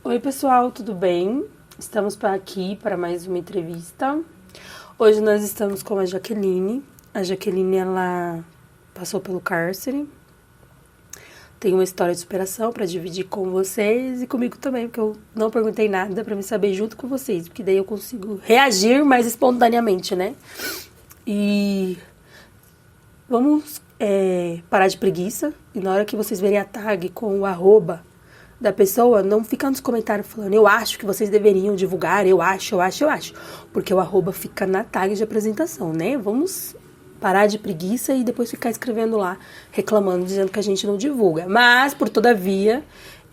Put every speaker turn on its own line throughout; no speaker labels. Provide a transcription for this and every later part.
Oi, pessoal, tudo bem? Estamos aqui para mais uma entrevista. Hoje nós estamos com a Jaqueline. A Jaqueline, ela passou pelo cárcere. Tem uma história de superação para dividir com vocês e comigo também, porque eu não perguntei nada para me saber junto com vocês, porque daí eu consigo reagir mais espontaneamente, né? E vamos parar de preguiça. E na hora que vocês verem a tag com o arroba da pessoa, não fica nos comentários falando eu acho que vocês deveriam divulgar, eu acho. Porque o arroba fica na tag de apresentação, né? Vamos parar de preguiça e depois ficar escrevendo lá, reclamando, dizendo que a gente não divulga. Mas, por todavia,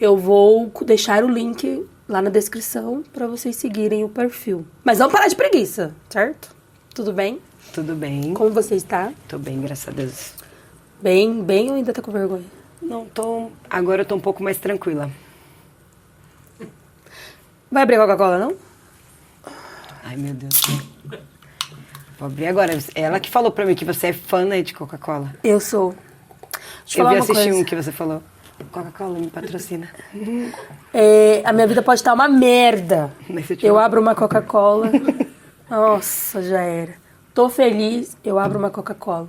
eu vou deixar o link lá na descrição para vocês seguirem o perfil. Mas não parar de preguiça, certo? Tudo bem?
Tudo bem.
Como você está?
Tô bem, graças a Deus.
Bem ou ainda tá com vergonha?
Não, agora eu tô um pouco mais tranquila.
Vai abrir a Coca-Cola, não?
Ai, meu Deus. Vou abrir agora. É ela que falou pra mim que você é fã, né, de Coca-Cola.
Eu sou. Deixa eu
Eu
falar
vi
uma
assistir
coisa.
um que você falou. Coca-Cola me patrocina.
A minha vida pode estar uma merda.
Mas você
Eu abro uma Coca-Cola. Nossa, já era. Tô feliz, eu abro uma Coca-Cola.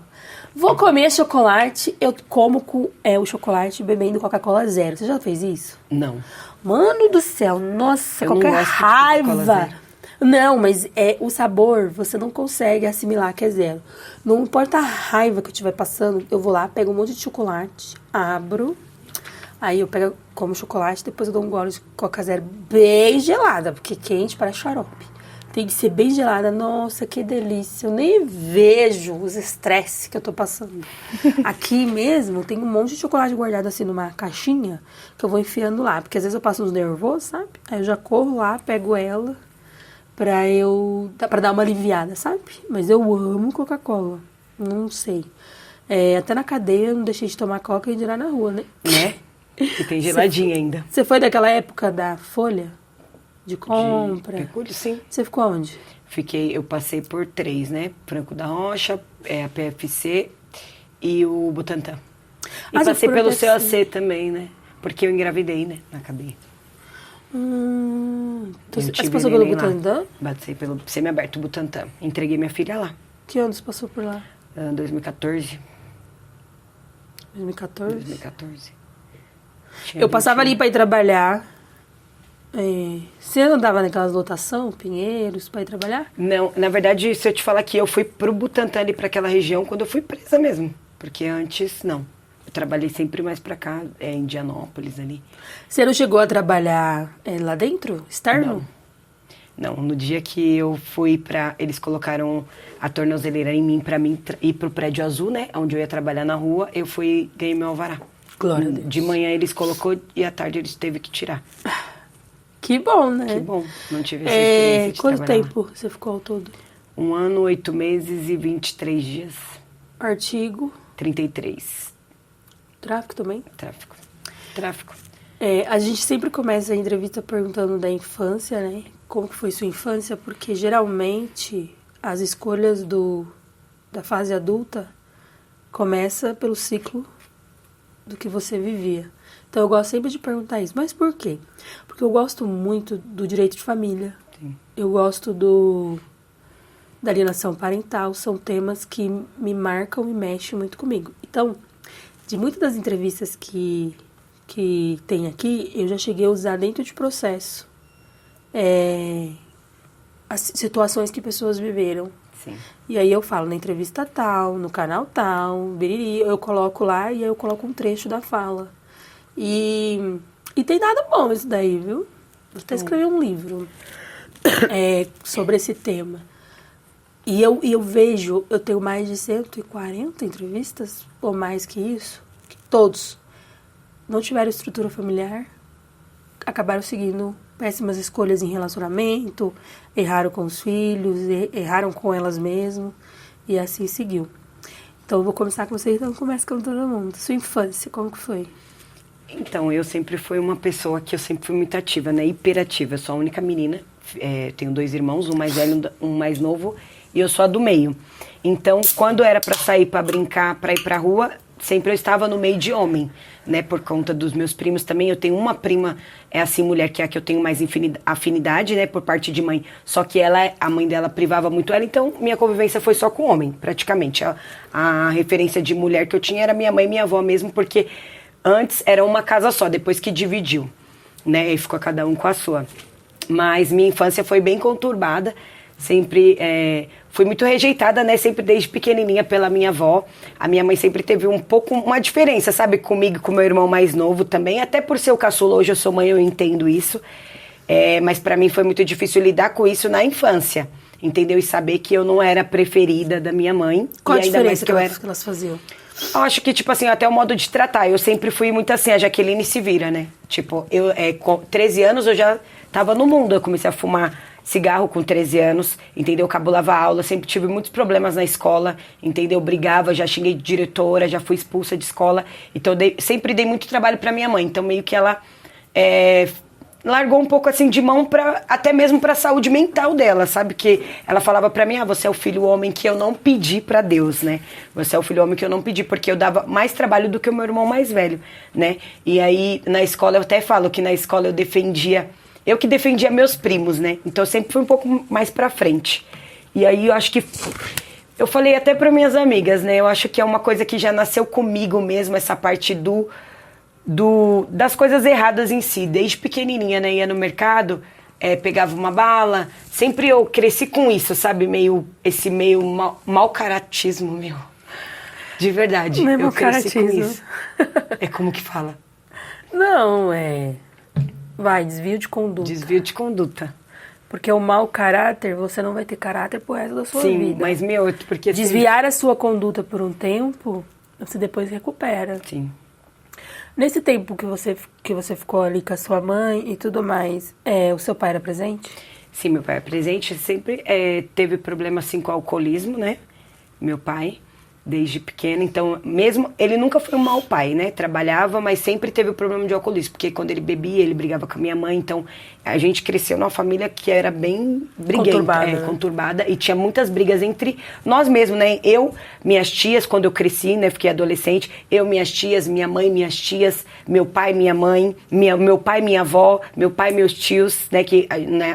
Vou comer chocolate, eu como com o chocolate bebendo Coca-Cola zero. Você já fez isso?
Não.
Mano do céu, nossa,
Eu não
qualquer
gosto de Coca-Cola
raiva.
zero.
Não, mas o sabor, você não consegue assimilar que é zero. Não importa a raiva que eu estiver passando, eu vou lá, pego um monte de chocolate, abro, aí eu pego, como chocolate, depois eu dou um gole de Coca zero bem gelada, porque quente parece xarope. Tem que ser bem gelada. Nossa, que delícia. Eu nem vejo os estresses que eu tô passando. Aqui mesmo tem um monte de chocolate guardado assim numa caixinha que eu vou enfiando lá. Porque às vezes eu passo uns nervosos, sabe? Aí eu já corro lá, pego ela pra dar uma aliviada, sabe? Mas eu amo Coca-Cola. Não sei. Até na cadeia eu não deixei de tomar Coca e de ir lá na rua, né?
Né? E tem geladinha ainda.
Você foi daquela época da Folha? De compra?
De Pecúlio, sim.
Você ficou onde?
Eu passei por 3, né? Franco da Rocha, a PFC e o Butantã. E
Ah, você
passei
foi
pelo
no PFC.
CAC também, né? Porque eu engravidei, né? Na cadeia.
Então,
Eu
você
tive
passou pelo
neném lá.
Butantã?
Passei pelo semiaberto Butantã. Entreguei minha filha lá.
Que ano você passou por lá?
2014.
2014?
2014.
Eu passava ali pra ir trabalhar. Você andava naquelas lotação, Pinheiros, pra ir trabalhar?
Não, na verdade, se eu te falar que eu fui pro Butantã ali, pra aquela região, quando eu fui presa mesmo. Porque antes, não. Eu trabalhei sempre mais pra cá, em Indianópolis ali.
Você não chegou a trabalhar lá dentro? Externo?
Não, no dia que eu fui eles colocaram a tornozeleira em mim, pra mim ir pro prédio azul, né? Onde eu ia trabalhar na rua, eu ganhei meu alvará.
Glória a Deus.
De manhã eles colocou e à tarde eles teve que tirar.
Que bom, né?
Que bom, não tive essa experiência de
Quanto
trabalhar
tempo você ficou ao todo?
1 ano, 8 meses e 23 dias.
Artigo?
33.
Tráfico também?
Tráfico.
A gente sempre começa a entrevista perguntando da infância, né? Como que foi sua infância? Porque geralmente as escolhas da fase adulta começa pelo ciclo do que você vivia. Então eu gosto sempre de perguntar isso. Mas por quê? Porque eu gosto muito do direito de família.
Sim.
Eu gosto da alienação parental. São temas que me marcam e mexem muito comigo. Então, de muitas das entrevistas que tem aqui, eu já cheguei a usar dentro de processo as situações que pessoas viveram.
Sim.
E aí eu falo na entrevista tal, no canal tal, biriri, eu coloco lá e aí eu coloco um trecho da fala. E tem dado bom isso daí, viu? Vou até escrever um livro sobre esse tema. E eu vejo, eu tenho mais de 140 entrevistas, ou mais que isso, que todos não tiveram estrutura familiar, acabaram seguindo péssimas escolhas em relacionamento, erraram com os filhos, erraram com elas mesmas, e assim seguiu. Então eu vou começar com você, então começa com todo mundo. Sua infância, como que foi?
Então, eu sempre fui uma pessoa que eu sempre fui muito ativa, né? Hiperativa. Eu sou a única menina. Tenho 2 irmãos, um mais velho, um mais novo. E eu sou a do meio. Então, quando era pra sair, pra brincar, pra ir pra rua, sempre eu estava no meio de homem, né? Por conta dos meus primos também. Eu tenho uma prima, é assim, mulher, que é a que eu tenho mais afinidade, né? Por parte de mãe. Só que a mãe dela privava muito ela, então minha convivência foi só com homem, praticamente. A referência de mulher que eu tinha era minha mãe e minha avó mesmo, porque antes era uma casa só, depois que dividiu, né? E ficou cada um com a sua. Mas minha infância foi bem conturbada. Sempre fui muito rejeitada, né? Sempre desde pequenininha pela minha avó. A minha mãe sempre teve uma diferença, sabe? Comigo e com meu irmão mais novo também. Até por ser o caçula, hoje eu sou mãe, eu entendo isso. Mas pra mim foi muito difícil lidar com isso na infância. Entendeu? E saber que eu não era a preferida da minha mãe.
Qual a
ainda
diferença
mais
que elas faziam?
Eu acho que, tipo assim, até o modo de tratar. Eu sempre fui muito assim, a Jaqueline se vira, né? Tipo, com 13 anos eu já tava no mundo. Eu comecei a fumar cigarro com 13 anos, entendeu? Cabulava aula, sempre tive muitos problemas na escola, entendeu? Brigava, já xinguei de diretora, já fui expulsa de escola. Então, sempre dei muito trabalho pra minha mãe. Então, meio que ela largou um pouco assim de mão até mesmo pra saúde mental dela, sabe? Que ela falava pra mim, você é o filho homem que eu não pedi pra Deus, né? Você é o filho homem que eu não pedi, porque eu dava mais trabalho do que o meu irmão mais velho, né? E aí, na escola, eu até falo que na escola eu que defendia meus primos, né? Então eu sempre fui um pouco mais pra frente. E aí eu acho que... Eu falei até para minhas amigas, né? Eu acho que é uma coisa que já nasceu comigo mesmo, essa parte das coisas erradas em si. Desde pequenininha, né? Ia no mercado, pegava uma bala. Sempre eu cresci com isso, sabe? Esse meio mau caratismo, meu. De verdade.
Não é
eu
mau
cresci com
caratismo.
isso. É como que fala?
Não, desvio de conduta.
Desvio de conduta.
Porque o mau caráter, você não vai ter caráter pro resto da sua vida.
Sim, mas porque...
Desviar a sua conduta por um tempo, você depois recupera.
Sim.
Nesse tempo que você ficou ali com a sua mãe e tudo mais, o seu pai era presente?
Sim, meu pai é presente. Sempre teve problema assim com o alcoolismo, né? Meu pai, desde pequeno. Então, mesmo... Ele nunca foi um mau pai, né? Trabalhava, mas sempre teve o problema de alcoolismo. Porque quando ele bebia, ele brigava com a minha mãe. Então, a gente cresceu numa família que era bem briguenta.
Conturbada, né?
Conturbada. E tinha muitas brigas entre nós mesmos, né? Eu, minhas tias, quando eu cresci, né? Fiquei adolescente. Eu, minhas tias, minha mãe, minhas tias. Meu pai, minha mãe. Meu pai, minha avó. Meu pai, meus tios, né? Que,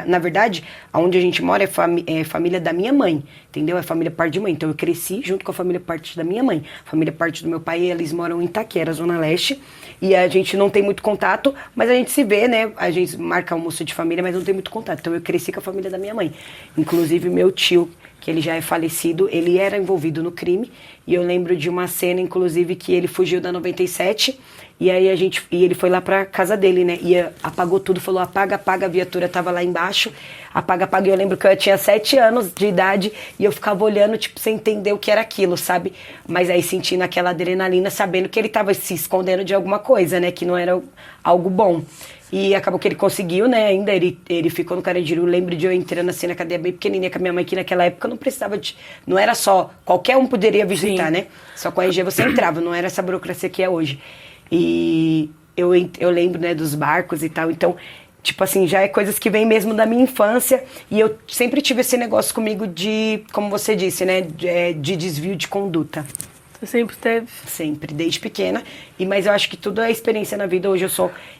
na verdade, onde a gente mora é família da minha mãe. Entendeu? É família parte de mãe. Então, eu cresci junto com a família parte da minha mãe. Família parte do meu pai, eles moram em Itaquera, Zona Leste. E a gente não tem muito contato, mas a gente se vê, né? A gente marca almoço de família, mas não tem muito contato. Então eu cresci com a família da minha mãe. Inclusive meu tio, que ele já é falecido, ele era envolvido no crime. E eu lembro de uma cena, inclusive, que ele fugiu da 97. E aí ele foi lá pra casa dele, né? E apagou tudo, falou, apaga, a viatura tava lá embaixo. Apaga. E eu lembro que eu tinha 7 anos de idade e eu ficava olhando, tipo, sem entender o que era aquilo, sabe? Mas aí sentindo aquela adrenalina, sabendo que ele tava se escondendo de alguma coisa, né? Que não era algo bom. E acabou que ele conseguiu, né? Ainda ele ficou no Carandiru. Eu lembro de eu entrando assim na cadeia bem pequenininha com a minha mãe, que naquela época não precisava de... Não era só... Qualquer um poderia visitar, né? Só com a RG você entrava, não era essa burocracia que é hoje. E eu lembro, né, dos barcos e tal. Então, tipo assim, já é coisas que vem mesmo da minha infância. E eu sempre tive esse negócio comigo de, como você disse, né, de desvio de conduta.
Você sempre teve?
Sempre, desde pequena. Mas eu acho que tudo é experiência na vida. Hoje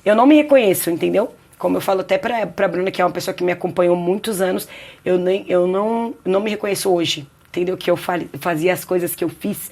eu não me reconheço, entendeu? Como eu falo até pra Bruna, que é uma pessoa que me acompanhou muitos anos, eu não me reconheço hoje, entendeu? Que eu fazia as coisas que eu fiz,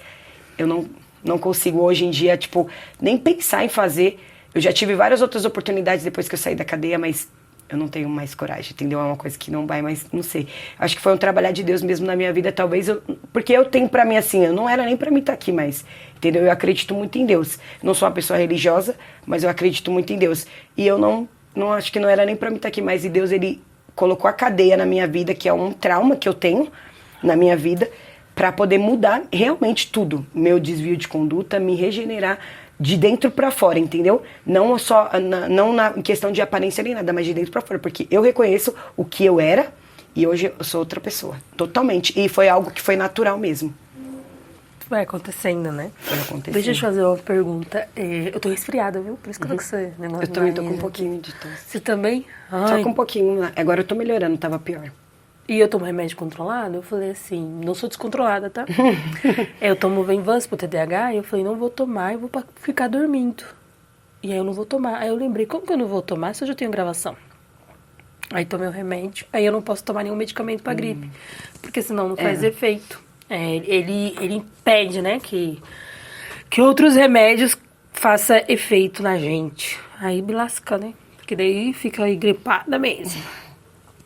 eu não consigo hoje em dia, tipo, nem pensar em fazer. Eu já tive várias outras oportunidades depois que eu saí da cadeia, mas eu não tenho mais coragem, entendeu? É uma coisa que não vai mais, não sei. Acho que foi um trabalhar de Deus mesmo na minha vida, talvez, porque eu tenho pra mim assim, eu não era nem pra mim estar aqui mais, entendeu? Eu acredito muito em Deus. Não sou uma pessoa religiosa, mas eu acredito muito em Deus. E eu não acho que não era nem pra mim estar aqui mais. E Deus, ele colocou a cadeia na minha vida, que é um trauma que eu tenho na minha vida, para poder mudar realmente tudo. Meu desvio de conduta, me regenerar de dentro para fora, entendeu? Não só na questão de aparência nem nada, mas de dentro para fora, porque eu reconheço o que eu era e hoje eu sou outra pessoa, totalmente. E foi algo que foi natural mesmo.
Vai acontecendo, né?
Foi acontecendo.
Deixa eu te fazer uma pergunta. Eu tô resfriada, viu? Por isso que eu tô com esse negócio.
Eu também tô com um pouquinho de tosse.
Você também?
Só com um pouquinho. Agora eu tô melhorando, tava pior.
E eu tomo remédio controlado, eu falei assim, não sou descontrolada, tá? Eu tomo Venvance pro TDAH, e eu falei, não vou tomar, eu vou ficar dormindo. E aí eu não vou tomar. Aí eu lembrei, como que eu não vou tomar se eu já tenho gravação? Aí tomei o remédio, aí eu não posso tomar nenhum medicamento pra gripe, porque senão não faz efeito. Ele impede, né, que outros remédios façam efeito na gente. Aí me lasca, né? Porque daí fica aí gripada mesmo.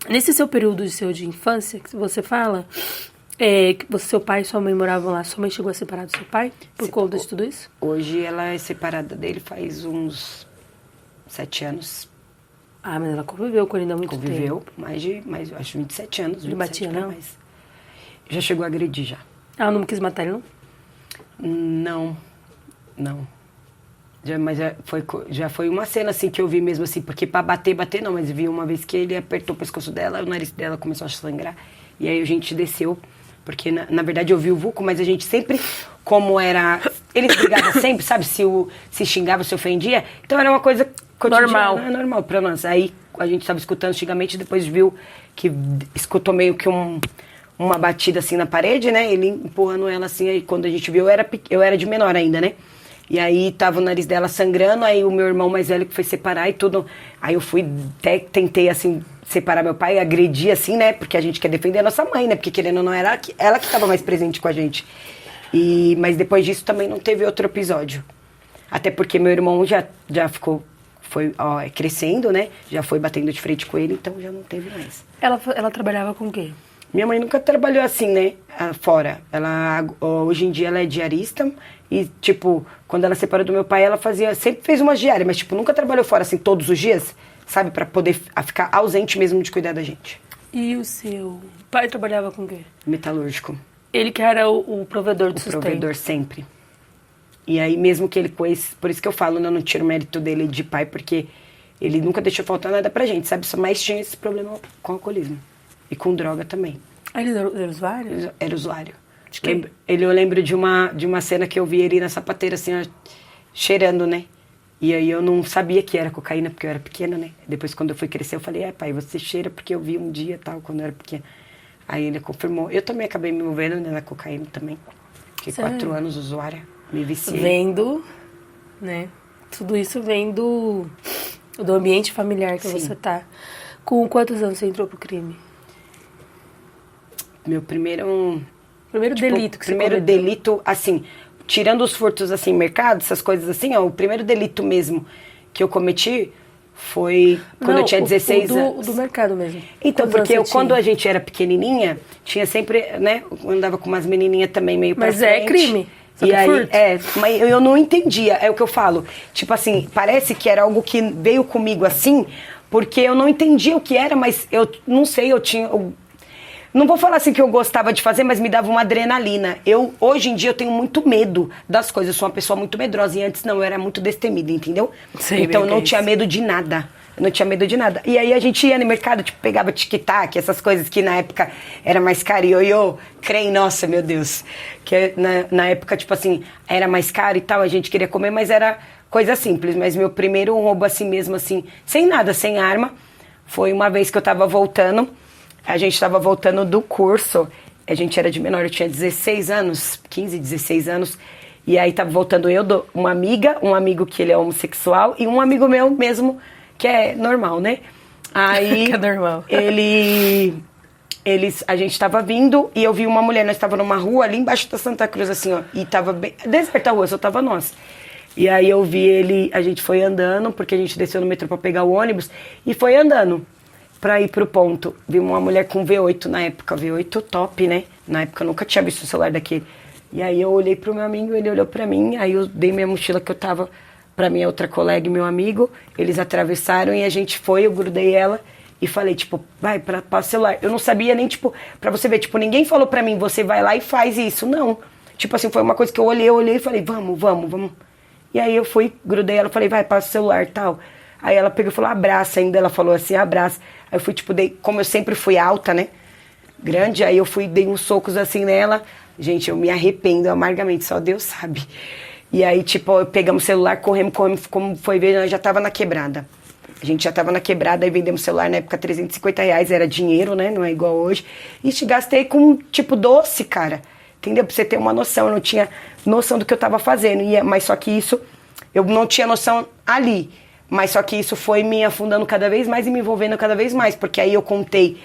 Nesse seu período de infância, que você fala, que seu pai e sua mãe moravam lá, sua mãe chegou a separar do seu pai por conta de tudo isso?
Hoje ela é separada dele faz uns 7 anos.
Ah, mas ela conviveu com ele há muito tempo.
Conviveu mais, acho 27 anos.
Ele batia, não?
Mais. Já chegou a agredir, já.
Ela não quis matar ele, não?
Não. Já foi uma cena assim que eu vi mesmo assim, porque pra bater não, mas vi uma vez que ele apertou o pescoço dela, o nariz dela começou a sangrar, e aí a gente desceu, porque na verdade eu vi o vulco, mas a gente sempre, como era, eles brigavam sempre, sabe, se xingava, se ofendia, então era uma coisa cotidiana, normal pra nós. Aí a gente tava escutando xingamento e depois viu que escutou meio que uma batida assim na parede, né, ele empurrando ela assim, aí quando a gente viu, eu era de menor ainda, né. E aí tava o nariz dela sangrando, aí o meu irmão mais velho que foi separar e tudo. Aí eu fui, até tentei assim, separar meu pai, agredir assim, né? Porque a gente quer defender a nossa mãe, né? Porque querendo ou não, era ela que tava mais presente com a gente. Mas depois disso também não teve outro episódio. Até porque meu irmão já foi crescendo, né? Já foi batendo de frente com ele, então já não teve mais.
Ela trabalhava com o quê?
Minha mãe nunca trabalhou assim, né? Fora. Hoje em dia ela é diarista e, tipo, quando ela separou do meu pai, ela sempre fez umas diárias, mas, tipo, nunca trabalhou fora, assim, todos os dias, sabe? Pra poder ficar ausente mesmo de cuidar da gente.
E o seu pai trabalhava com o quê?
Metalúrgico.
Ele que era o provedor do sustento. O
provedor sempre. E aí, mesmo que ele por isso que eu falo, né, eu não tiro o mérito dele de pai, porque ele nunca deixou faltar nada pra gente, sabe? Só mais tinha esse problema com alcoolismo. E com droga também.
Ele era usuário?
Era usuário. Eu lembro de uma cena que eu vi ele na sapateira, assim, ó, cheirando, né? E aí eu não sabia que era cocaína, porque eu era pequena, né? Depois, quando eu fui crescer, eu falei, pai, você cheira porque eu vi um dia, tal, quando eu era pequena. Aí ele confirmou. Eu também acabei me envolvendo, né, na cocaína também. Fiquei 4 anos usuária, me viciei.
Vendo, né? Tudo isso vem do ambiente familiar que você tá. Com quantos anos você entrou pro crime?
Meu primeiro
delito que você
primeiro
cometeu.
Delito, assim, tirando os furtos, assim, mercado, essas coisas assim, ó, o primeiro delito mesmo que eu cometi foi quando eu tinha 16 anos.
O do mercado mesmo.
Então, porque quando a gente era pequenininha, tinha sempre, né, eu andava com umas menininhas também meio pra frente.
Mas é crime.
E aí, mas eu não entendia, é o que eu falo. Tipo assim, parece que era algo que veio comigo assim, porque eu não entendia o que era, mas eu não sei, não vou falar assim que eu gostava de fazer, mas me dava uma adrenalina. Hoje em dia, eu tenho muito medo das coisas. Eu sou uma pessoa muito medrosa. E antes, não, eu era muito destemida, entendeu?
Sei,
então, eu não tinha medo de nada. Eu não tinha medo de nada. E aí, a gente ia no mercado, tipo, pegava tic-tac, essas coisas que na época era mais caro. E eu creio, nossa, meu Deus. Que na época, tipo assim, era mais caro e tal. A gente queria comer, mas era coisa simples. Mas meu primeiro roubo assim mesmo, assim, sem nada, sem arma, foi uma vez que eu tava voltando. A gente estava voltando do curso, a gente era de menor, eu tinha 16 anos, 15, 16 anos, e aí tava voltando uma amiga, um amigo que ele é homossexual, e um amigo meu mesmo, que é normal, né? Aí
que é normal.
A gente tava vindo e eu vi uma mulher, nós tava numa rua ali embaixo da Santa Cruz, assim, ó, e tava bem, deserta a rua, só tava nós. E aí eu vi ele, a gente foi andando, porque a gente desceu no metrô pra pegar o ônibus, e foi andando pra ir pro ponto. Vi uma mulher com V8 na época, V8 top, né? Na época eu nunca tinha visto um celular daquele. E aí eu olhei pro meu amigo, ele olhou pra mim, aí eu dei minha mochila que eu tava pra minha outra colega e meu amigo, eles atravessaram e a gente foi, eu grudei ela e falei, tipo, vai pra o celular. Eu não sabia nem, tipo, pra você ver, tipo, ninguém falou pra mim, você vai lá e faz isso, não. Tipo assim, foi uma coisa que eu olhei e falei, vamos. E aí eu fui, grudei ela, falei, vai, passa o celular e tal. Aí ela pegou e falou, abraça ainda, ela falou assim, abraça. Aí eu fui, tipo, como eu sempre fui alta, né, grande, aí eu dei uns socos assim nela. Gente, eu me arrependo amargamente, só Deus sabe. E aí, tipo, pegamos o celular, corremos, como foi ver, nós já tava na quebrada. A gente já tava na quebrada, aí vendemos celular na época R$350, era dinheiro, né? Não é igual hoje. E gastei com, tipo, doce, cara. Entendeu? Pra você ter uma noção, eu não tinha noção do que eu tava fazendo. Mas só que isso, eu não tinha noção ali. Mas só que isso foi me afundando cada vez mais e me envolvendo cada vez mais. Porque aí eu contei,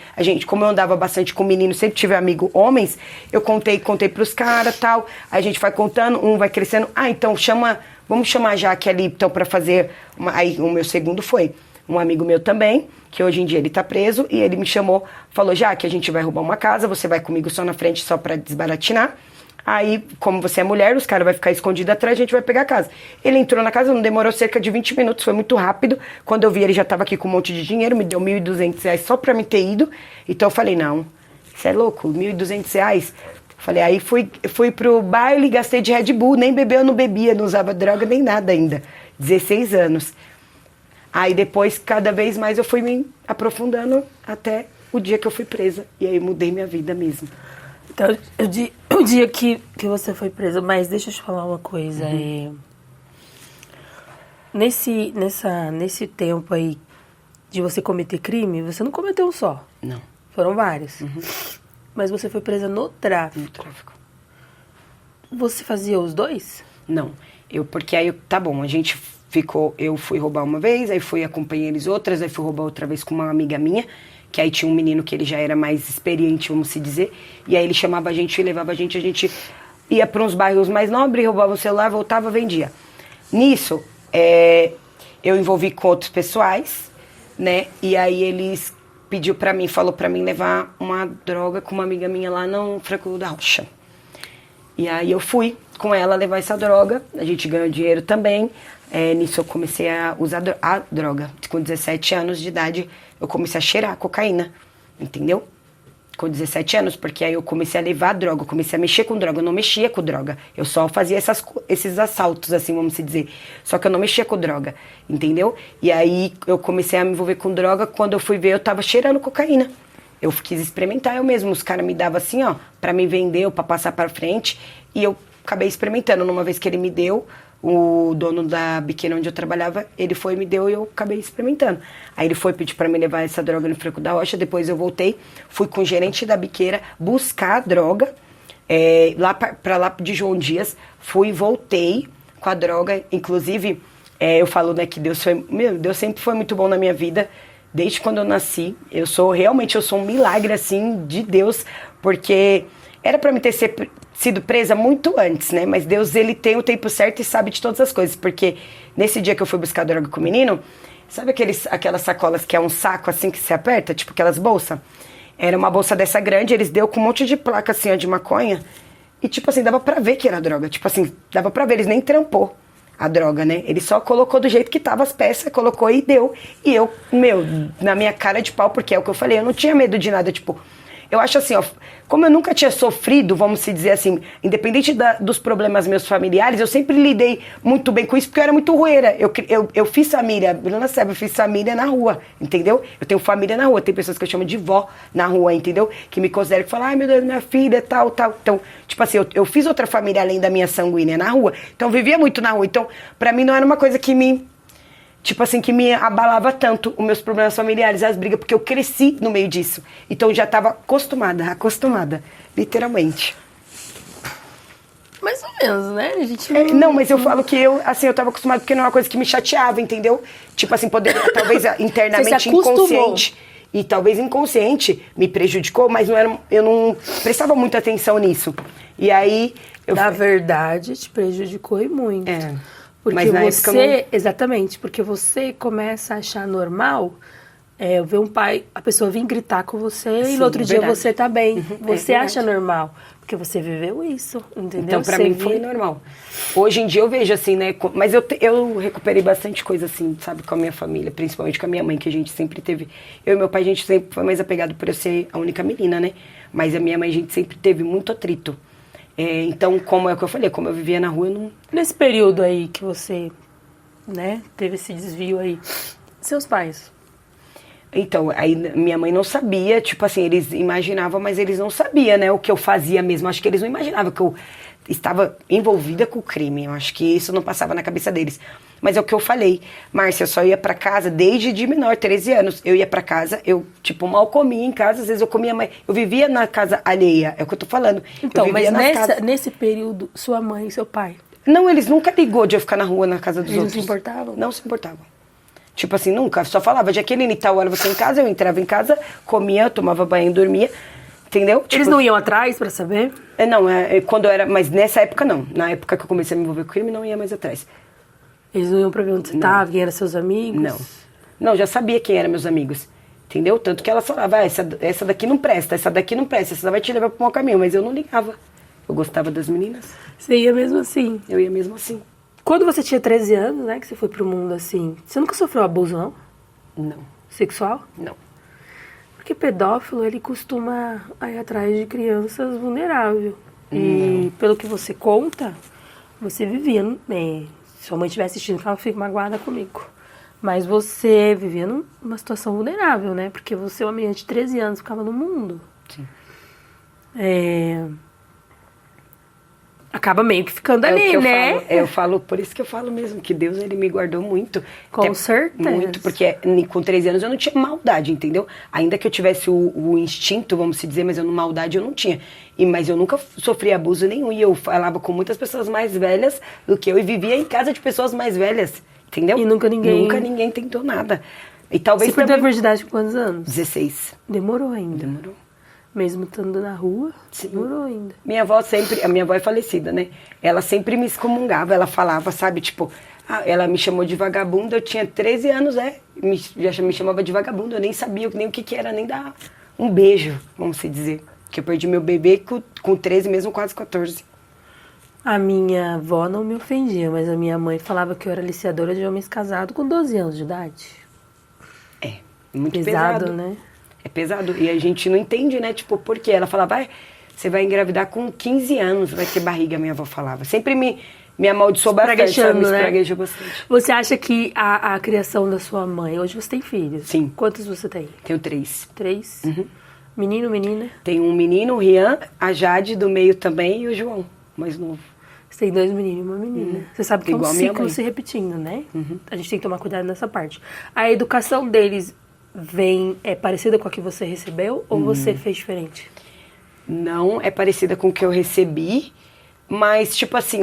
como eu andava bastante com meninos, sempre tive amigo homens, eu contei pros caras e tal. Aí a gente vai contando, um vai crescendo. Então vamos chamar a Jaque ali então pra fazer. Aí o meu segundo foi um amigo meu também, que hoje em dia ele tá preso, e ele me chamou, falou: Jaque, a gente vai roubar uma casa, você vai comigo só na frente, só pra desbaratinar. Aí, como você é mulher, os caras vão ficar escondidos atrás, a gente vai pegar a casa. Ele entrou na casa, não demorou cerca de 20 minutos, foi muito rápido. Quando eu vi, ele já tava aqui com um monte de dinheiro, me deu R$1.200 só pra me ter ido. Então eu falei: não, você é louco, R$1.200? Falei, aí fui pro baile, gastei de Red Bull, nem bebeu, eu não bebia, não usava droga, nem nada ainda. 16 anos. Aí depois, cada vez mais, eu fui me aprofundando até o dia que eu fui presa. E aí mudei minha vida mesmo.
Então, o dia que você foi presa, mas deixa eu te falar uma coisa. Nesse tempo aí de você cometer crime, você não cometeu um só.
Não.
Foram vários. Mas você foi presa no tráfico.
No tráfico.
Você fazia os dois?
Não. Porque aí, tá bom, a gente ficou, eu fui roubar uma vez, aí acompanhei eles outras, aí fui roubar outra vez com uma amiga minha, que aí tinha um menino que ele já era mais experiente, vamos se dizer, e aí ele chamava a gente e levava a gente ia para uns bairros mais nobres, roubava o celular, voltava, vendia. Nisso, eu envolvi com outros pessoais, né, e aí eles falou pra mim levar uma droga com uma amiga minha lá no Franco da Rocha. E aí eu fui com ela levar essa droga, a gente ganhou dinheiro também. Nisso eu comecei a usar a droga. Com 17 anos de idade, eu comecei a cheirar cocaína, entendeu? Com 17 anos, porque aí eu comecei a levar droga, eu comecei a mexer com droga, eu não mexia com droga. Eu só fazia esses assaltos, assim, vamos dizer. Só que eu não mexia com droga, entendeu? E aí eu comecei a me envolver com droga, quando eu fui ver, eu tava cheirando cocaína. Eu quis experimentar eu mesmo, os caras me davam assim, ó, pra me vender ou pra passar pra frente, e eu acabei experimentando. Numa vez que ele me deu, o dono da biqueira onde eu trabalhava, ele foi e me deu e eu acabei experimentando. Aí ele foi pedir pra me levar essa droga no Franco da Rocha, depois eu voltei, fui com o gerente da biqueira buscar a droga, pra lá de João Dias, voltei com a droga, inclusive, eu falo, né, que Deus sempre foi muito bom na minha vida, desde quando eu nasci. Eu sou um milagre, assim, de Deus, porque era pra me ter sido presa muito antes, né? Mas Deus, ele tem o tempo certo e sabe de todas as coisas. Porque nesse dia que eu fui buscar droga com o menino, sabe aquelas sacolas que é um saco assim que se aperta? Tipo aquelas bolsas? Era uma bolsa dessa grande, eles deu com um monte de placa assim, ó, de maconha. E tipo assim, dava pra ver que era droga. Tipo assim, dava pra ver, eles nem trampou a droga, né? Ele só colocou do jeito que tava as peças, colocou e deu. E eu, na minha cara de pau, porque é o que eu falei, eu não tinha medo de nada, tipo... Eu acho assim, ó, como eu nunca tinha sofrido, vamos se dizer assim, independente dos problemas meus familiares, eu sempre lidei muito bem com isso, porque eu era muito rueira. Eu fiz família, Bruna sabe, eu fiz família na rua, entendeu? Eu tenho família na rua, tem pessoas que eu chamo de vó na rua, entendeu? Que me consideram, que falam, ai meu Deus, minha filha, tal. Então, tipo assim, eu fiz outra família além da minha sanguínea na rua, então eu vivia muito na rua. Então, pra mim não era uma coisa que me... Tipo assim, que me abalava tanto os meus problemas familiares, as brigas, porque eu cresci no meio disso. Então eu já estava acostumada, literalmente.
Mais ou menos, né? A gente
não, mas eu falo que eu tava acostumada porque não é uma coisa que me chateava, entendeu? Tipo assim, poderia, talvez internamente inconsciente. E talvez inconsciente me prejudicou, mas eu não prestava muita atenção nisso. E aí...
Na verdade, te prejudicou e muito. Porque mas na época não... Exatamente, porque você começa a achar normal ver um pai, a pessoa vir gritar com você. Sim, e no outro dia você tá bem. Você acha normal, porque você viveu isso, entendeu?
Então pra mim foi normal. Hoje em dia eu vejo assim, né, mas eu recuperei bastante coisa assim, sabe, com a minha família, principalmente com a minha mãe, que a gente sempre teve, eu e meu pai, a gente sempre foi mais apegado por eu ser a única menina, né, mas a minha mãe, a gente sempre teve muito atrito. Então, como é o que eu falei, como eu vivia na rua, eu não...
Nesse período aí que você, né, teve esse desvio aí, seus pais?
Então, aí minha mãe não sabia, tipo assim, eles imaginavam, mas eles não sabiam, né, o que eu fazia mesmo. Acho que eles não imaginavam que eu estava envolvida com o crime. Eu acho que isso não passava na cabeça deles. Mas é o que eu falei, Márcia, eu só ia pra casa desde de menor, 13 anos. Eu ia pra casa, eu, tipo, mal comia em casa, às vezes eu comia mais. Eu vivia na casa alheia, é o que eu tô falando.
Então,
eu
mas
vivia
nesse período, sua mãe e seu pai,
Não, eles nunca ligou de eu ficar na rua na casa dos
eles não
outros.
se importavam?
Não se importavam. Tipo assim, nunca. Só falava, Jaqueline, tal hora você em casa, eu entrava em casa, comia, tomava banho, dormia. Entendeu? Tipo,
Eles não iam atrás pra saber?
Não, quando eu era. Mas nessa época não. Na época que eu comecei a me envolver com crime, não ia mais atrás.
Eles não iam pra ver onde você tava, quem eram seus amigos?
Não. Não, já sabia quem eram meus amigos. Entendeu? Tanto que ela falava, essa daqui não presta, essa daqui não presta, essa vai te levar pro mau caminho. Mas eu não ligava. Eu gostava das meninas.
Você ia mesmo assim?
Eu ia mesmo assim.
Quando você tinha 13 anos, né, que você foi pro mundo assim, você nunca sofreu abuso, não?
Não.
Sexual?
Não.
Porque pedófilo, ele costuma ir atrás de crianças vulneráveis. E pelo que você conta, você vivia... se sua mãe estiver assistindo, que ela fica magoada comigo. Mas você vivia numa situação vulnerável, né? Porque você é uma menina de 13 anos, ficava no mundo.
Sim.
Acaba meio que ficando ali, né?
Eu falo, por isso que eu falo mesmo, que Deus, ele me guardou muito.
Com certeza.
Muito, porque com 13 anos eu não tinha maldade, entendeu? Ainda que eu tivesse o instinto, vamos se dizer, mas eu maldade eu não tinha. Mas eu nunca sofri abuso nenhum. E eu falava com muitas pessoas mais velhas do que eu. E vivia em casa de pessoas mais velhas, entendeu?
E nunca ninguém
tentou nada. E talvez
você perdeu a virgindade com quantos anos?
16.
Demorou ainda.
Demorou.
Mesmo estando na rua,
Sim.
demorou ainda.
A minha avó é falecida, né? Ela sempre me excomungava, ela falava, sabe, tipo, ela me chamou de vagabunda, eu tinha 13 anos, já me chamava de vagabunda, eu nem sabia nem o que era, nem dar um beijo, vamos se dizer. Que eu perdi meu bebê com 13, mesmo quase 14.
A minha avó não me ofendia, mas a minha mãe falava que eu era aliciadora de homens casados com 12 anos de idade.
Muito pesado,
né?
É pesado. E a gente não entende, né? Tipo, por quê? Ela falava, você vai engravidar com 15 anos, vai ter barriga, minha avó falava. Sempre me amaldiçoou bastante, sabe? Me espraguejou bastante.
Você acha que a criação da sua mãe... Hoje você tem filhos?
Sim.
Quantos você tem?
Tenho 3.
3?
Uhum.
Menino, menina?
Tem um menino, o Rian, a Jade do meio também e o João, mais novo.
Você tem 2 meninos e uma menina. Você sabe que igual é um ciclo se repetindo, né?
Uhum.
A gente tem que tomar cuidado nessa parte. A educação deles é parecida com a que você recebeu ou você fez diferente?
Não é parecida com o que eu recebi, mas tipo assim,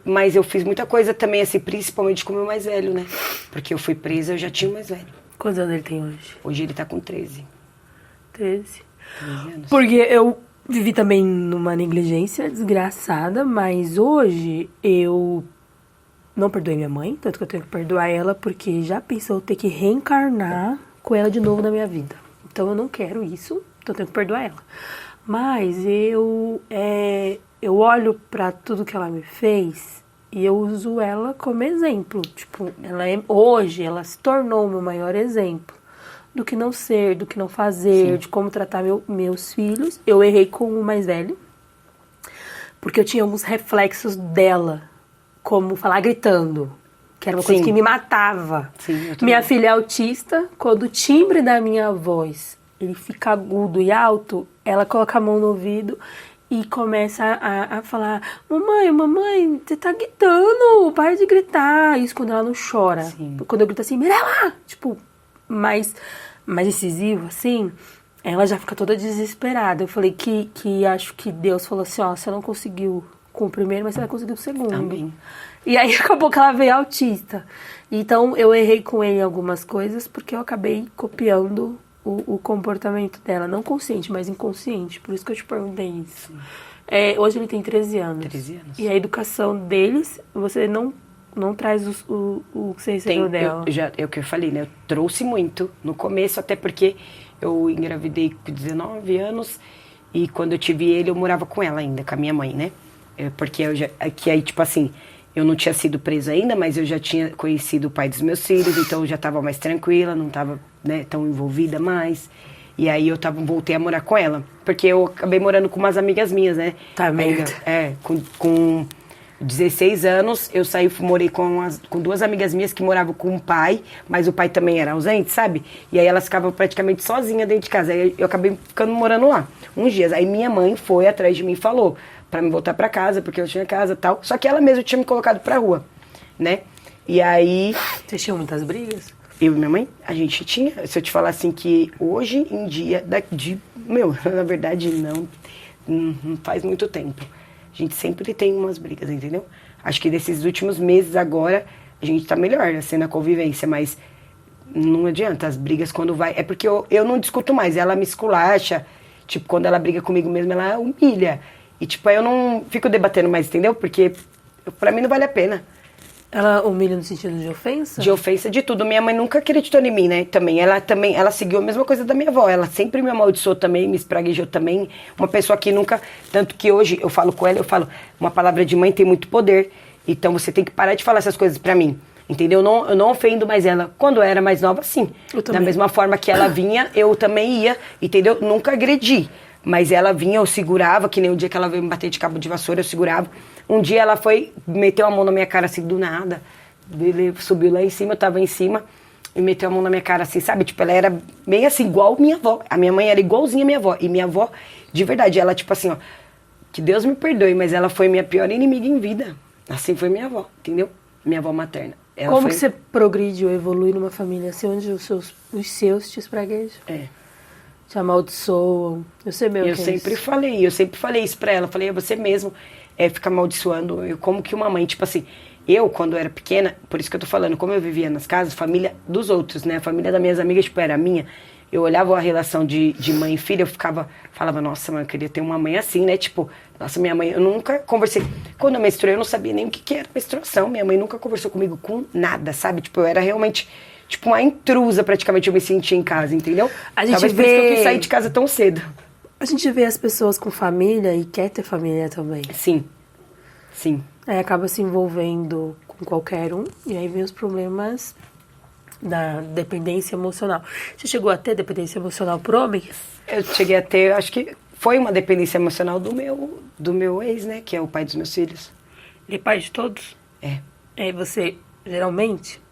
mas eu fiz muita coisa também, assim, principalmente com o meu mais velho, né? Porque eu fui presa, eu já tinha o mais velho.
Quantos anos ele tem hoje?
Hoje ele tá com 13.
13
anos.
Porque eu vivi também numa negligência desgraçada, mas hoje eu não perdoei minha mãe, tanto que eu tenho que perdoar ela, porque já pensou ter que reencarnar com ela de novo na minha vida. Então eu não quero isso, então eu tenho que perdoar ela. Mas eu olho pra tudo que ela me fez e eu uso ela como exemplo. Tipo, hoje ela se tornou o meu maior exemplo do que não ser, do que não fazer, sim, de como tratar meus filhos. Eu errei com o mais velho, porque eu tinha alguns reflexos dela, como falar gritando, que era uma coisa que me matava.
Sim,
minha filha é autista, quando o timbre da minha voz ele fica agudo e alto, ela coloca a mão no ouvido e começa a falar, mamãe, você tá gritando, para de gritar. Isso quando ela não chora. Sim. Quando eu grito assim, Mirella, tipo, mais incisivo, assim, ela já fica toda desesperada. Eu falei que acho que Deus falou assim, você não conseguiu com o primeiro, mas você vai conseguir o segundo.
Amém.
E aí acabou que ela veio autista. Então eu errei com ele em algumas coisas, porque eu acabei copiando o comportamento dela. Não consciente, mas inconsciente. Por isso que eu te perguntei isso. Hoje ele tem 13 anos.
13 anos.
E a educação deles, você não traz o que você recebeu dela.
É o que eu falei, né? Eu trouxe muito no começo, até porque eu engravidei com 19 anos e quando eu tive ele, eu morava com ela ainda, com a minha mãe, né? Porque aí, tipo assim, eu não tinha sido presa ainda, mas eu já tinha conhecido o pai dos meus filhos, então eu já estava mais tranquila, não estava, né, tão envolvida mais. E aí eu voltei a morar com ela, porque eu acabei morando com umas amigas minhas, né?
Tá merda.
Com 16 anos, eu morei com 2 amigas minhas que moravam com o pai, mas o pai também era ausente, sabe? E aí elas ficavam praticamente sozinhas dentro de casa. Aí eu acabei ficando morando lá, uns dias. Aí minha mãe foi atrás de mim e falou pra me voltar pra casa, porque eu tinha casa e tal. Só que ela mesma tinha me colocado pra rua, né? E aí...
Vocês tinham muitas brigas?
Eu e minha mãe, a gente tinha... Se eu te falar assim que hoje em dia, meu, na verdade não faz muito tempo. A gente sempre tem umas brigas, entendeu? Acho que desses últimos meses agora, a gente tá melhor, assim, na convivência, mas não adianta, as brigas quando vai... É porque eu não discuto mais, ela me esculacha, tipo, quando ela briga comigo mesmo, ela humilha. E, tipo, aí eu não fico debatendo mais, entendeu? Porque pra mim não vale a pena.
Ela humilha no sentido de ofensa?
De ofensa, de tudo. Minha mãe nunca acreditou em mim, né? Ela seguiu a mesma coisa da minha avó. Ela sempre me amaldiçoou também, me espraguejou também. Uma pessoa que nunca... Tanto que hoje eu falo com ela, eu falo, uma palavra de mãe tem muito poder. Então você tem que parar de falar essas coisas pra mim. Entendeu? Eu não ofendo mais ela. Quando eu era mais nova, sim. Da mesma forma que ela vinha, eu também ia. Entendeu? Nunca agredi. Mas ela vinha, eu segurava, que nem o dia que ela veio me bater de cabo de vassoura, eu segurava. Um dia ela foi, meteu a mão na minha cara assim, do nada. Ele subiu lá em cima, eu tava em cima, e meteu a mão na minha cara assim, sabe? Tipo, ela era bem assim, igual minha avó. A minha mãe era igualzinha a minha avó. E minha avó, de verdade, ela tipo assim, ó, que Deus me perdoe, mas ela foi minha pior inimiga em vida. Assim foi minha avó, entendeu? Minha avó materna.
Como que você progride ou evolui numa família assim, onde os seus te espraguejam? Te amaldiçoam. Eu sei mesmo.
Eu sempre falei isso pra ela. Falei, você mesmo fica amaldiçoando. Como que uma mãe, tipo assim, eu, quando era pequena, por isso que eu tô falando, como eu vivia nas casas, família dos outros, né? A família das minhas amigas, tipo, era minha. Eu olhava a relação de mãe e filha, eu falava, nossa, mãe, eu queria ter uma mãe assim, né? Tipo, nossa, minha mãe, eu nunca conversei. Quando eu menstruei, eu não sabia nem o que era menstruação. Minha mãe nunca conversou comigo com nada, sabe? Tipo, eu era realmente... Tipo, uma intrusa, praticamente, eu me sentia em casa, entendeu? Talvez por isso que eu quis sair de casa tão cedo.
A gente vê as pessoas com família e quer ter família também.
Sim.
Aí acaba se envolvendo com qualquer um, e aí vem os problemas da dependência emocional. Você chegou a ter dependência emocional por homens?
Eu cheguei a ter, acho que foi uma dependência emocional do meu ex, né? Que é o pai dos meus filhos.
Ele é pai de todos?
É.
Aí você, geralmente...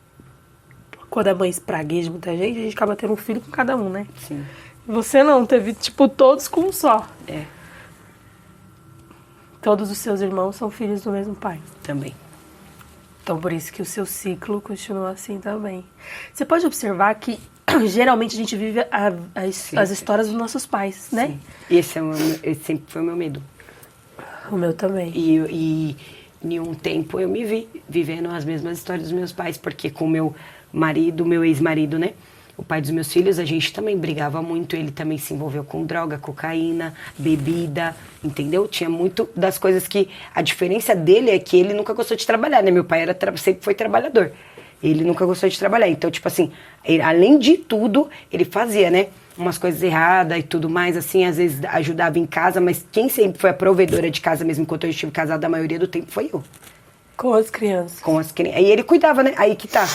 Quando a mãe espragueja muita gente, a gente acaba tendo um filho com cada um, né?
Sim.
Você não, teve, tipo, todos com um só.
É.
Todos os seus irmãos são filhos do mesmo pai.
Também.
Então, por isso que o seu ciclo continua assim também. Você pode observar que, geralmente, a gente vive as histórias dos nossos pais, né?
Sim. Esse sempre foi o meu medo.
O meu também.
E em um tempo eu me vi vivendo as mesmas histórias dos meus pais, porque com o meu marido, meu ex-marido, né? O pai dos meus filhos, a gente também brigava muito, ele também se envolveu com droga, cocaína, bebida, entendeu? Tinha muito das coisas que... A diferença dele é que ele nunca gostou de trabalhar, né? Meu pai sempre foi trabalhador. Ele nunca gostou de trabalhar. Então, tipo assim, além de tudo, ele fazia, né? Umas coisas erradas e tudo mais, assim, às vezes ajudava em casa, mas quem sempre foi a provedora de casa mesmo, enquanto eu estive casada, a maioria do tempo foi eu.
Com as crianças.
Com as crianças. Aí ele cuidava, né? Aí que tá.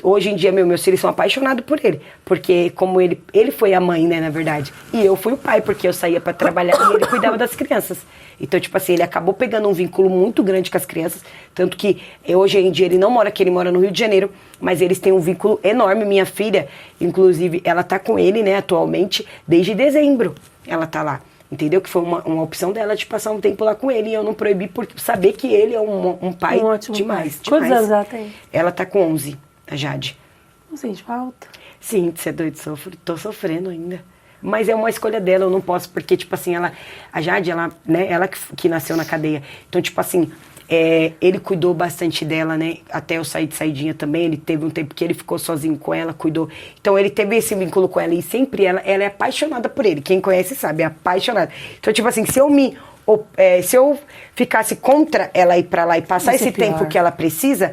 Hoje em dia, meus filhos são apaixonados por ele. Porque como ele foi a mãe, né, na verdade. E eu fui o pai, porque eu saía pra trabalhar e ele cuidava das crianças. Então, tipo assim, ele acabou pegando um vínculo muito grande com as crianças. Tanto que hoje em dia ele não mora aqui, ele mora no Rio de Janeiro. Mas eles têm um vínculo enorme. Minha filha, inclusive, ela tá com ele, né, atualmente, desde dezembro. Ela tá lá. Entendeu? Que foi uma opção dela de passar um tempo lá com ele. E eu não proibi por saber que ele é um pai demais.
Quantos anos ela tem?
Ela tá com 11, a Jade.
Não sente falta?
Sim, você é doido, tô sofrendo ainda. Mas é uma escolha dela, eu não posso, porque, tipo assim, a Jade, né, ela que nasceu na cadeia. Então, tipo assim, ele cuidou bastante dela, né? Até eu sair de saidinha também, ele teve um tempo que ele ficou sozinho com ela, cuidou. Então, ele teve esse vínculo com ela e sempre ela é apaixonada por ele. Quem conhece sabe, é apaixonada. Então, tipo assim, se eu ficasse contra ela ir pra lá e passar esse tempo que ela precisa,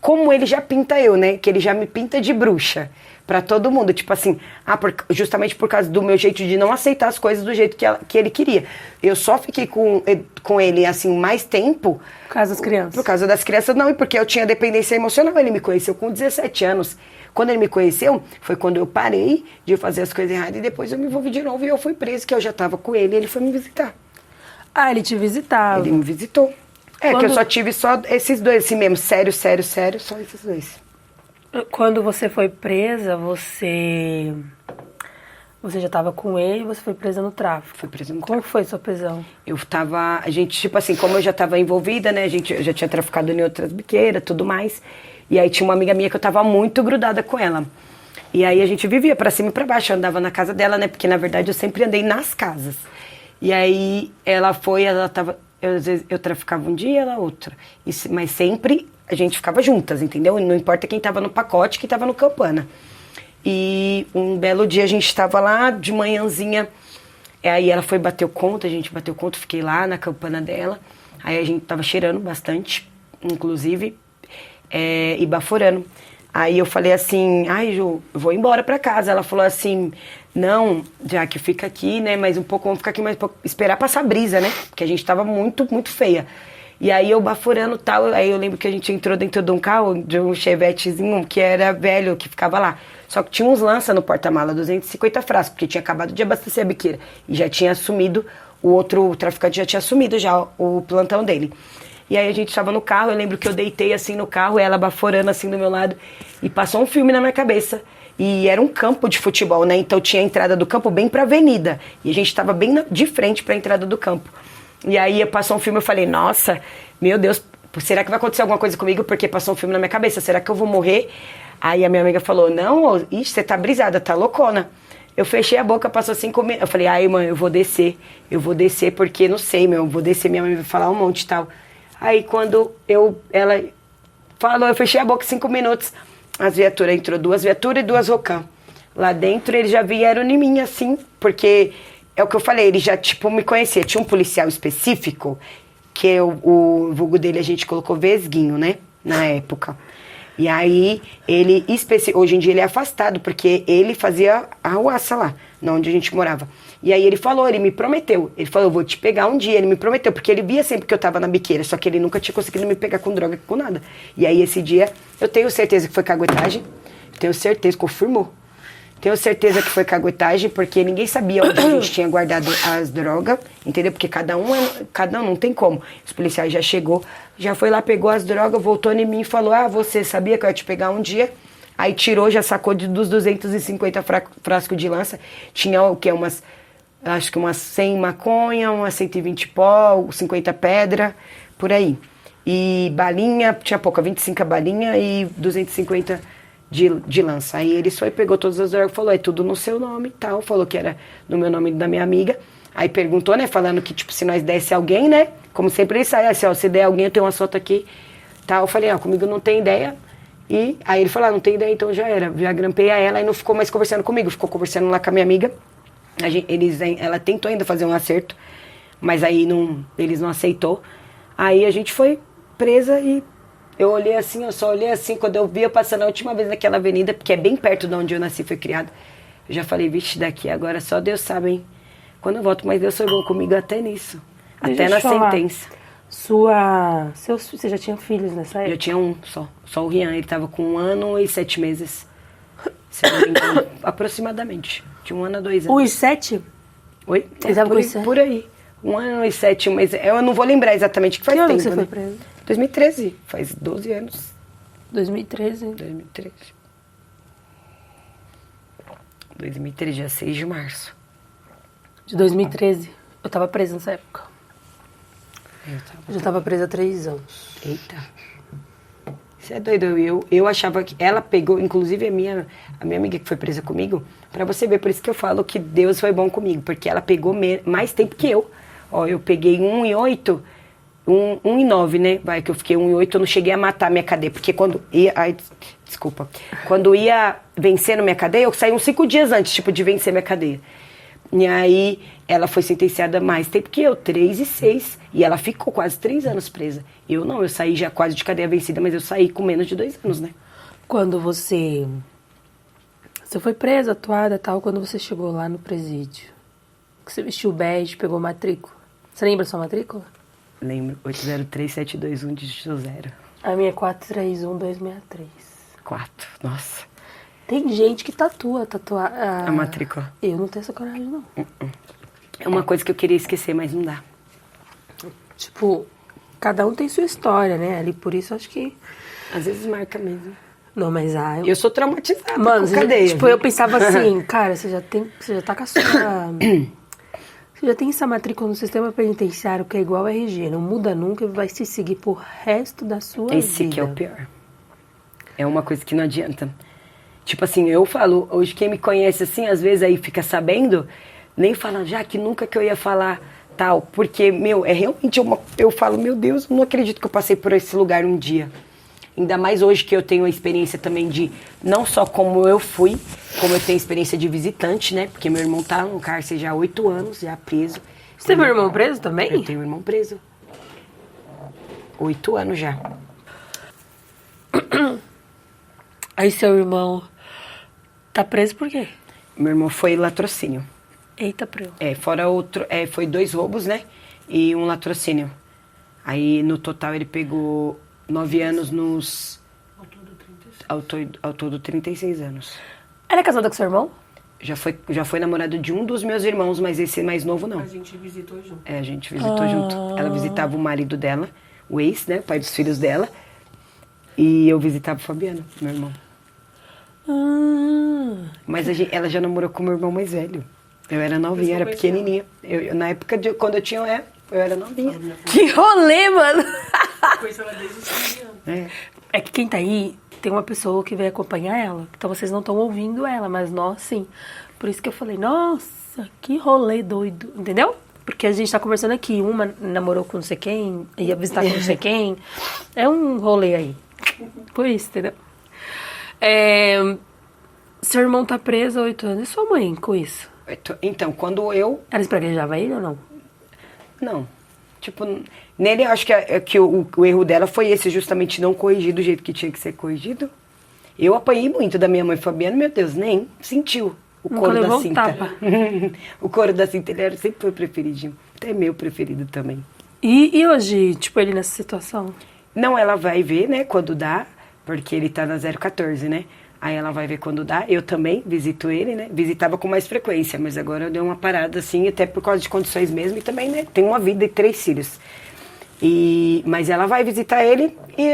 como ele já pinta eu, né? Que ele já me pinta de bruxa pra todo mundo. Tipo assim, justamente por causa do meu jeito de não aceitar as coisas do jeito que ele queria. Eu só fiquei com ele, assim, mais tempo...
Por causa das crianças?
Por causa das crianças, não. E porque eu tinha dependência emocional. Ele me conheceu com 17 anos. Quando ele me conheceu, foi quando eu parei de fazer as coisas erradas e depois eu me envolvi de novo e eu fui presa, que eu já tava com ele e ele foi me visitar.
Ah, ele te visitava?
Ele me visitou. Que eu só tive só esses dois, assim mesmo, sério, só esses dois.
Quando você foi presa, você já estava com ele e você foi presa no tráfico.
Fui presa no tráfico.
Como foi sua prisão?
A gente, tipo assim, como eu já estava envolvida, né, eu já tinha traficado em outras biqueiras, tudo mais, E aí tinha uma amiga minha que eu tava muito grudada com ela. E aí a gente vivia pra cima e pra baixo, eu andava na casa dela, né? Porque na verdade eu sempre andei nas casas. E aí ela tava... Às vezes eu traficava um dia, ela outra. Mas sempre a gente ficava juntas, entendeu? Não importa quem tava no pacote, quem tava no campana. E um belo dia a gente tava lá, de manhãzinha, aí ela foi bater o conto, a gente bateu o conto, fiquei lá na campana dela. Aí a gente tava cheirando bastante, inclusive, e baforando. Aí eu falei assim, ai, Ju, eu vou embora pra casa. Ela falou assim, não, já que fica aqui, né, mais um pouco, vamos ficar aqui mais um pouco, esperar passar a brisa, né, porque a gente tava muito, muito feia. E aí eu baforando e tal, aí eu lembro que a gente entrou dentro de um carro, de um chevetezinho, que era velho, que ficava lá. Só que tinha uns lança no porta-mala, 250 frascos, porque tinha acabado de abastecer a biqueira. E já tinha assumido, o traficante já tinha assumido já o plantão dele. E aí a gente estava no carro, eu lembro que eu deitei assim no carro, ela baforando assim do meu lado, e passou um filme na minha cabeça. E era um campo de futebol, né? Então tinha a entrada do campo bem pra avenida. E a gente estava bem de frente pra entrada do campo. E aí passou um filme, eu falei, nossa, meu Deus, será que vai acontecer alguma coisa comigo? Porque passou um filme na minha cabeça, será que eu vou morrer? Aí a minha amiga falou, não, ixi, você tá brisada, tá loucona. Eu fechei a boca, passou 5 minutos. Eu falei, ai, mãe, eu vou descer porque não sei, eu vou descer, minha mãe vai falar um monte e tal. Aí quando ela falou, eu fechei a boca 5 minutos, as viaturas, entrou 2 viaturas e 2 Rocan. Lá dentro eles já vieram em mim, assim, porque é o que eu falei, ele já, tipo, me conhecia. Tinha um policial específico, que o vulgo dele a gente colocou Vesguinho, né, na época. E aí, hoje em dia ele é afastado, porque ele fazia a arruaça lá, onde a gente morava. E aí ele me prometeu, ele falou, eu vou te pegar um dia, ele me prometeu, porque ele via sempre que eu tava na biqueira, só que ele nunca tinha conseguido me pegar com droga, com nada. E aí esse dia, eu tenho certeza que foi caguetagem, tenho certeza, confirmou. Tenho certeza que foi caguetagem, porque ninguém sabia onde a gente tinha guardado as drogas, entendeu? Porque cada um não tem como. Os policiais já chegou, já foi lá, pegou as drogas, voltou em mim e falou, você sabia que eu ia te pegar um dia? Aí tirou, já sacou dos 250 frascos de lança, tinha o quê? Acho que umas 100 maconha, umas 120 pó, 50 pedra, por aí. E balinha, tinha pouca, 25 balinha e 250 de lança. Aí ele foi, pegou todas as drogas, falou, é tudo no seu nome e tal, falou que era no meu nome da minha amiga. Aí perguntou, né, falando que, tipo, se nós desse alguém, né, como sempre ele sai, assim, se der alguém, eu tenho uma foto aqui, tal. Eu falei, comigo não tem ideia. E aí ele falou, não tem ideia, então já era. Já grampei a ela e não ficou mais conversando comigo, ficou conversando lá com a minha amiga. Ela tentou ainda fazer um acerto, mas aí eles não aceitou. Aí a gente foi presa e eu só olhei assim, quando eu vi eu passando a última vez naquela avenida, porque é bem perto de onde eu nasci, fui criada. Eu já falei, vixe, daqui agora só Deus sabe, hein? Quando eu volto, mas Deus foi bom comigo até nisso. Até na sentença.
Você já tinha filhos nessa época?
Eu tinha um só o Rian, ele tava com 1 ano e 7 meses. Se não me engano, aproximadamente. Tinha 1 ano a 2 anos.
1 e 7?
Oi?
Ele tava com 7?
Por aí. 1 ano e 7 meses. Eu não vou lembrar exatamente, que faz tempo,
Que ano que você
né?
foi preso?
2013, faz 12 anos.
2013?
2013, dia 6 de março.
De 2013. Eu tava presa nessa época. Eu já tava presa há 3 anos.
Eita. Você é doido. Eu achava que ela pegou, inclusive a minha amiga que foi presa comigo, pra você ver, por isso que eu falo que Deus foi bom comigo, porque ela pegou mais tempo que eu. Eu peguei 1 e 8, 1 e 9, né? Vai, que eu fiquei 1 e 8, eu não cheguei a matar a minha cadeia, porque quando ia... Quando ia vencendo minha cadeia, eu saí uns 5 dias antes, tipo, de vencer minha cadeia. E aí, ela foi sentenciada mais tempo que eu, 3 e 6. E ela ficou quase 3 anos presa. Eu não, eu saí já quase de cadeia vencida, mas eu saí com menos de 2 anos, né?
Quando você foi presa, atuada e tal, quando você chegou lá no presídio, que você vestiu bege, pegou matrícula. Você lembra a sua matrícula?
Lembro, 803721 dígito 0.
A minha é 431263.
4, nossa.
Tem gente que tatua
A matrícula.
Eu não tenho essa coragem, não.
É uma coisa que eu queria esquecer, mas não dá.
Tipo, cada um tem sua história, né? Ali, por isso, acho que...
Às vezes marca mesmo.
Não, mas...
Eu sou traumatizada.
Mano,
com cadeia.
Tipo, eu pensava assim, cara, você já tá com a sua... Você já tem essa matrícula no sistema penitenciário que é igual ao RG, não muda nunca e vai se seguir pro resto da sua vida.
Esse que é o pior. É uma coisa que não adianta. Tipo assim, eu falo, hoje quem me conhece assim, às vezes aí fica sabendo, nem fala, já que nunca que eu ia falar tal. Porque, meu, é realmente eu falo, meu Deus, eu não acredito que eu passei por esse lugar um dia. Ainda mais hoje que eu tenho a experiência também de, não só como eu fui, como eu tenho experiência de visitante, né? Porque meu irmão tá no cárcere já há 8 anos, já preso.
Você tem um irmão preso também?
Eu tenho um irmão preso. 8 anos já.
Aí seu irmão tá preso por quê?
Meu irmão foi latrocínio.
Eita, preu.
Fora outro, foi 2 roubos, né? E um latrocínio. Aí no total ele pegou 9 anos nos... Ao todo 36 anos.
Ela é casada com seu irmão?
Já foi namorado de um dos meus irmãos, mas esse mais novo não.
A gente visitou junto.
A gente visitou junto. Ela visitava o marido dela, o ex, né? Pai dos filhos dela. E eu visitava o Fabiano, meu irmão. Mas ela já namorou com o meu irmão mais velho. Eu era novinha, era pequenininha. Na época, quando eu tinha... Eu era novinha.
Que rolê, mano!
Conheci ela desde os 15 anos.
É que quem tá aí, tem uma pessoa que veio acompanhar ela. Então vocês não estão ouvindo ela, mas nós sim. Por isso que eu falei, nossa, que rolê doido. Entendeu? Porque a gente tá conversando aqui. Uma namorou com não sei quem, ia visitar com não sei quem. É um rolê aí. Por isso, entendeu? Seu irmão tá preso há 8 anos. E sua mãe com isso?
Então, quando eu...
Ela espraguejava ele ou não?
Não. Tipo, nele eu acho que o erro dela foi esse, justamente não corrigir do jeito que tinha que ser corrigido. Eu apanhei muito da minha mãe, Fabiano, meu Deus, nem sentiu o couro da cinta. O couro da cinta, ele sempre foi preferidinho. Até meu preferido também.
E hoje, tipo, ele nessa situação?
Não, ela vai ver, né, quando dá, porque ele tá na 014, né? Aí ela vai ver quando dá. Eu também visito ele, né? Visitava com mais frequência, mas agora eu dei uma parada assim, até por causa de condições mesmo. E também, né? Tem uma vida e 3 filhos. Mas ela vai visitar ele e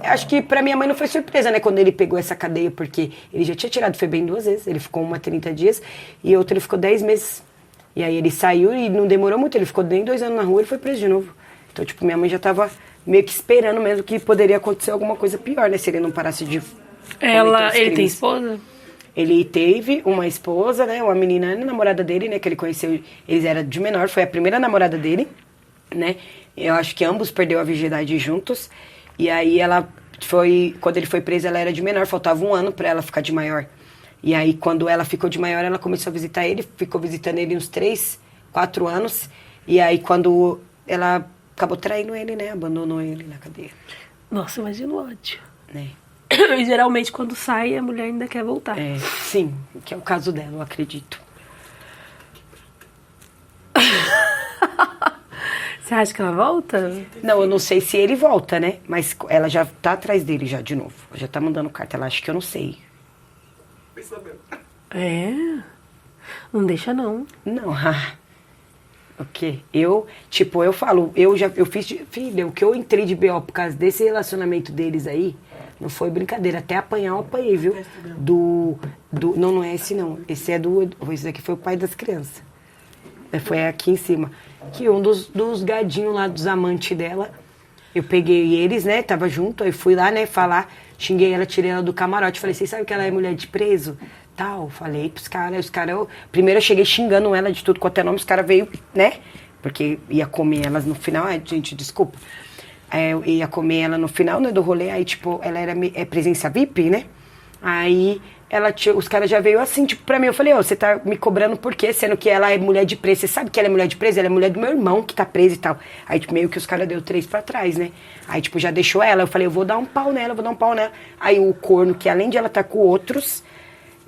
acho que pra minha mãe não foi surpresa, né? Quando ele pegou essa cadeia, porque ele já tinha tirado FEBEM 2 vezes. Ele ficou uma 30 dias e outra ele ficou 10 meses. E aí ele saiu e não demorou muito. Ele ficou nem 2 anos na rua e ele foi preso de novo. Então, tipo, minha mãe já tava meio que esperando mesmo que poderia acontecer alguma coisa pior, né? Se ele não parasse de...
Ele tem esposa?
Ele teve uma esposa, né? Uma menina, namorada dele, né? Que ele conheceu, eles eram de menor, foi a primeira namorada dele, né? Eu acho que ambos perdeu a virgindade juntos. E aí quando ele foi preso, ela era de menor, faltava 1 ano pra ela ficar de maior. E aí quando ela ficou de maior, ela começou a visitar ele, ficou visitando ele uns 3, 4 anos. E aí quando ela acabou traindo ele, né? Abandonou ele na cadeia.
Nossa, imagina o ódio.
Né?
E geralmente quando sai, a mulher ainda quer voltar.
Sim, que é o caso dela, eu acredito.
Você acha que ela volta?
Não, eu não sei se ele volta, né? Mas ela já tá atrás dele já, de novo. Já tá mandando carta, ela acha que eu não sei.
Não deixa não.
Não, o quê? Eu falo, eu fiz, filha, o que eu entrei de B.O. por causa desse relacionamento deles aí, não foi brincadeira, até apanhar eu apanhei, viu? Não é esse não, esse daqui foi o pai das crianças. Foi aqui em cima. Que um dos gadinhos lá, dos amantes dela, eu peguei eles, né, tava junto, aí fui lá, né, falar, xinguei ela, tirei ela do camarote, falei, vocês sabem que ela é mulher de preso? Tal, falei pros caras, primeiro eu cheguei xingando ela de tudo quanto é nome, os caras veio, né, porque ia comer elas no final, gente, desculpa, eu ia comer ela no final, né, do rolê, aí, tipo, ela era presença VIP, né, aí os caras já veio assim, tipo, pra mim, eu falei, você tá me cobrando por quê? Sendo que ela é mulher de preso, você sabe que ela é mulher de preso? Ela é mulher do meu irmão que tá preso e tal. Aí, tipo, meio que os caras deu 3 pra trás, né? Aí, tipo, já deixou ela, eu falei, eu vou dar um pau nela. Aí o corno, que além de ela tá com outros,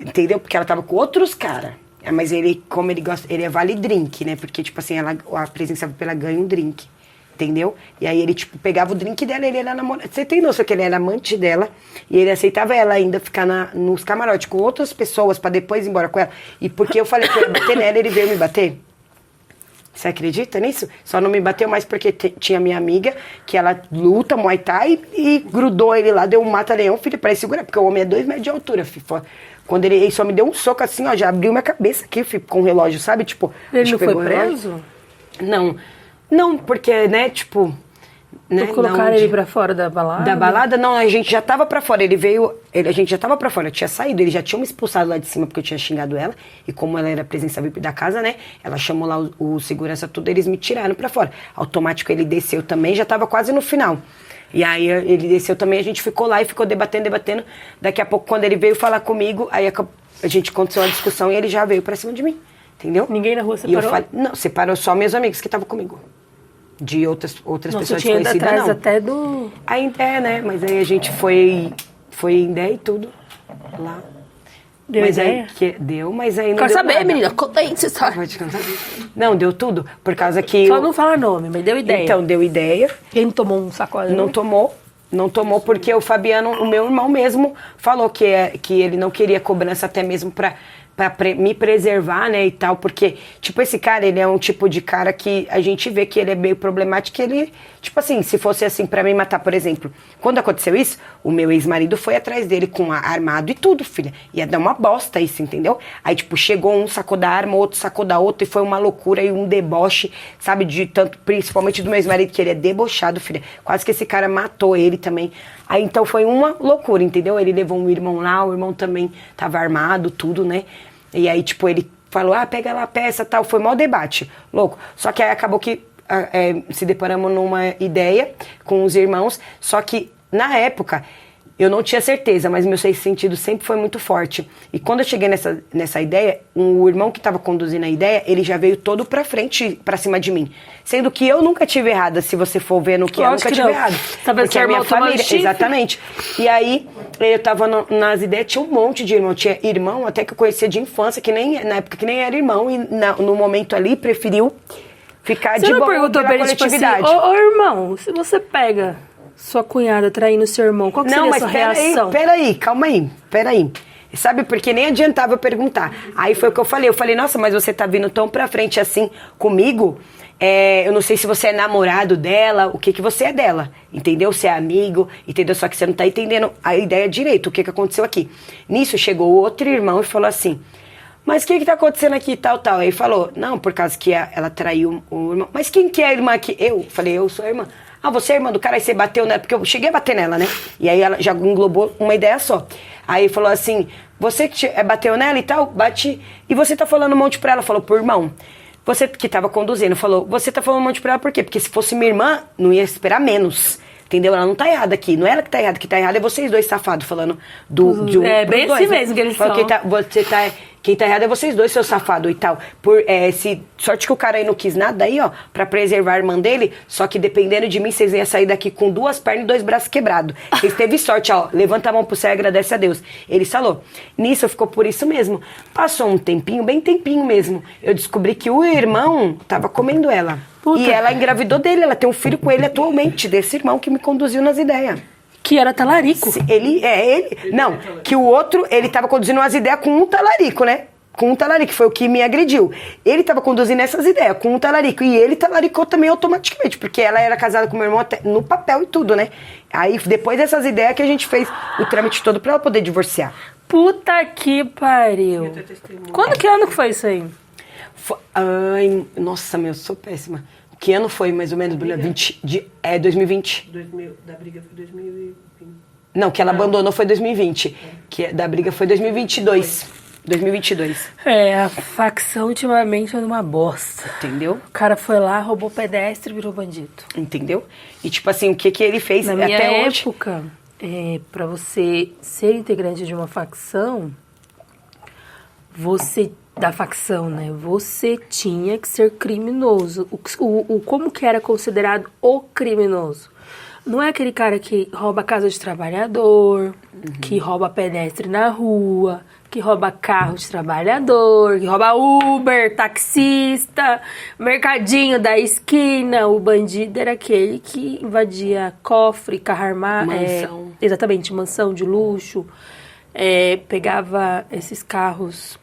entendeu? Porque ela tava com outros caras. Mas ele, como ele gosta, ele é vale drink, né? Porque, tipo assim, a presença VIP, ela ganha um drink. Entendeu? E aí ele, tipo, pegava o drink dela, ele era namorado. Você tem noção que ele era amante dela e ele aceitava ela ainda ficar nos camarotes com outras pessoas pra depois ir embora com ela. E porque eu falei que eu ia bater nela, ele veio me bater. Você acredita nisso? Só não me bateu mais porque tinha minha amiga, que ela luta Muay Thai e grudou ele lá, deu um mata-leão, filho, pra ele segurar, porque o homem é 2 metros de altura, filho. Quando ele só me deu um soco assim, ó, já abriu minha cabeça aqui, filho, com o relógio, sabe? Tipo,
ele não foi preso?
Não, porque, né, tipo, né?
Colocaram ele pra fora da balada?
Da balada, não, a gente já tava pra fora. A gente já tava pra fora, eu tinha saído, eles já tinham me expulsado lá de cima porque eu tinha xingado ela. E como ela era presença VIP da casa, né? Ela chamou lá o segurança, tudo, eles me tiraram pra fora. Automático, ele desceu também, já tava quase no final. E aí ele desceu também, a gente ficou lá e ficou debatendo. Daqui a pouco, quando ele veio falar comigo, aí a gente aconteceu uma discussão e ele já veio pra cima de mim. Entendeu?
Ninguém na rua separou?
E eu falei, não, separou só meus amigos que estavam comigo. De outras pessoas
tinha
desconhecidas,
atrás
não.
até do...
Ainda é, né? Mas aí a gente foi em ideia e tudo lá.
Deu
mas
ideia?
Mas aí não
Quero
deu
saber,
nada.
menina. Conta aí essa história.
Pode contar? Não, deu tudo. Por causa que...
Só não fala nome, mas deu ideia.
Então, deu ideia.
Quem tomou um sacode?
Não tomou porque o Fabiano, o meu irmão mesmo, falou que ele não queria cobrança até mesmo pra me preservar, né, e tal, porque, tipo, esse cara, ele é um tipo de cara que a gente vê que ele é meio problemático, ele, tipo assim, se fosse assim pra me matar, por exemplo, quando aconteceu isso, o meu ex-marido foi atrás dele com armado e tudo, filha, ia dar uma bosta isso, entendeu? Aí, tipo, chegou um, sacou da arma, outro sacou da outra, e foi uma loucura e um deboche, sabe, de tanto, principalmente do meu ex-marido, que ele é debochado, filha, quase que esse cara matou ele também. Aí, então, foi uma loucura, entendeu? Ele levou um irmão lá, o irmão também tava armado, tudo, né? E aí, tipo, ele falou, pega lá a peça, tal. Foi mó debate, louco. Só que aí acabou que se deparamos numa ideia com os irmãos. Só que, na época, eu não tinha certeza, mas meu sexto sentido sempre foi muito forte. E quando eu cheguei nessa ideia, o irmão que estava conduzindo a ideia, ele já veio todo pra frente, pra cima de mim. Sendo que eu nunca tive errada, se você for ver no que eu nunca tive errado.
Talvez
porque a minha família, exatamente. E aí, eu tava nas ideias, tinha um monte de irmão. Tinha irmão até que eu conhecia de infância, que nem, na época que nem era irmão, e no momento ali preferiu ficar de boa
perguntou pra ele, tipo assim, ô irmão, se você pega sua cunhada traindo seu irmão, qual que seria a sua reação?
Peraí, calma aí. Sabe, porque nem adiantava eu perguntar. Aí foi o que eu falei, nossa, mas você tá vindo tão pra frente assim comigo, eu não sei se você é namorado dela, o que você é dela, entendeu? Se é amigo, entendeu? Só que você não tá entendendo a ideia direito, o que aconteceu aqui. Nisso chegou outro irmão e falou assim, mas o que tá acontecendo aqui, tal. Aí falou, não, por causa que ela traiu o irmão. Mas quem que é a irmã aqui? Eu falei, eu sou a irmã. Você é irmã do cara, aí você bateu nela, porque eu cheguei a bater nela, né? E aí ela já englobou uma ideia só. Aí falou assim, você que bateu nela e tal, bati, e você tá falando um monte pra ela. Falou, pro irmão, você que tava conduzindo, falou, você tá falando um monte pra ela por quê? Porque se fosse minha irmã, não ia esperar menos. Entendeu? Ela não tá errada aqui. Não é ela que tá errada. Que tá errada é vocês dois safados falando
É bem assim mesmo que eles são.
Quem tá errado é vocês dois, seu safado e tal. Sorte que o cara aí não quis nada aí, ó, pra preservar a irmã dele. Só que dependendo de mim, vocês iam sair daqui com 2 pernas e 2 braços quebrados. Vocês teve sorte, ó. Levanta a mão pro céu e agradece a Deus. Ele falou. Nisso ficou por isso mesmo. Passou um tempinho, bem tempinho mesmo. Eu descobri que o irmão tava comendo ela. Puta. E ela engravidou dele, ela tem um filho com ele atualmente, desse irmão que me conduziu nas ideias.
Que era talarico.
Ele. Não, que o outro, ele tava conduzindo umas ideias com um talarico, né? Com um talarico, foi o que me agrediu. Ele tava conduzindo essas ideias com um talarico. E ele talaricou também automaticamente, porque ela era casada com meu irmão até no papel e tudo, né? Aí, depois dessas ideias que a gente fez o trâmite todo pra ela poder divorciar.
Puta que pariu. Que ano que foi isso aí?
Ai, nossa, meu, sou péssima. Que ano foi, mais ou menos, 2020?
Da briga foi 2020.
Não, que ela abandonou foi 2020. Que da briga foi 2022. 2022.
A facção ultimamente é uma bosta.
Entendeu?
O cara foi lá, roubou pedestre e virou bandido.
Entendeu? E tipo assim, o que ele fez
Na
até
minha
hoje...
época, pra você ser integrante de uma facção, da facção, né? Você tinha que ser criminoso. Como que era considerado o criminoso? Não é aquele cara que rouba casa de trabalhador, que rouba pedestre na rua, que rouba carro de trabalhador, que rouba Uber, taxista, mercadinho da esquina. O bandido era aquele que invadia cofre, carro armado.
Mansão.
Exatamente, mansão de luxo. Pegava esses carros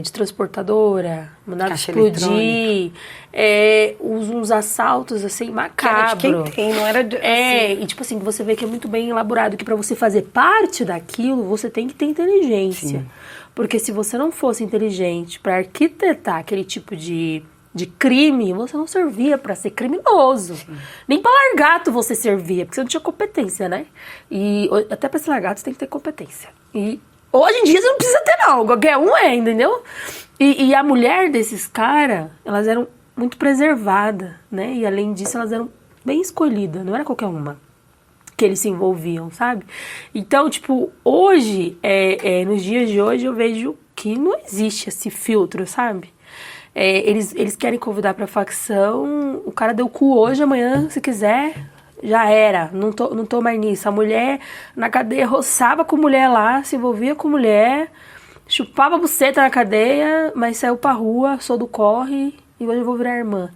de transportadora, mandava
Caixa
explodir, uns assaltos assim macabros.
Que era de quem tem, não era de...
E tipo assim, você vê que é muito bem elaborado, que pra você fazer parte daquilo, você tem que ter inteligência. Sim. Porque se você não fosse inteligente pra arquitetar aquele tipo de de crime, você não servia pra ser criminoso. Sim. Nem pra largato você servia, porque você não tinha competência, né? E até pra ser largato você tem que ter competência. E hoje em dia você não precisa ter, não. Qualquer um é, entendeu? E a mulher desses caras, elas eram muito preservadas, né? E além disso, elas eram bem escolhidas. Não era qualquer uma que eles se envolviam, sabe? Então, tipo, hoje, nos dias de hoje, eu vejo que não existe esse filtro, sabe? Eles querem convidar pra facção, o cara deu cu hoje, amanhã, se quiser, já era, não tô mais nisso. A mulher na cadeia roçava com mulher lá, se envolvia com mulher, chupava buceta na cadeia, mas saiu pra rua, sou do corre e hoje eu vou virar irmã.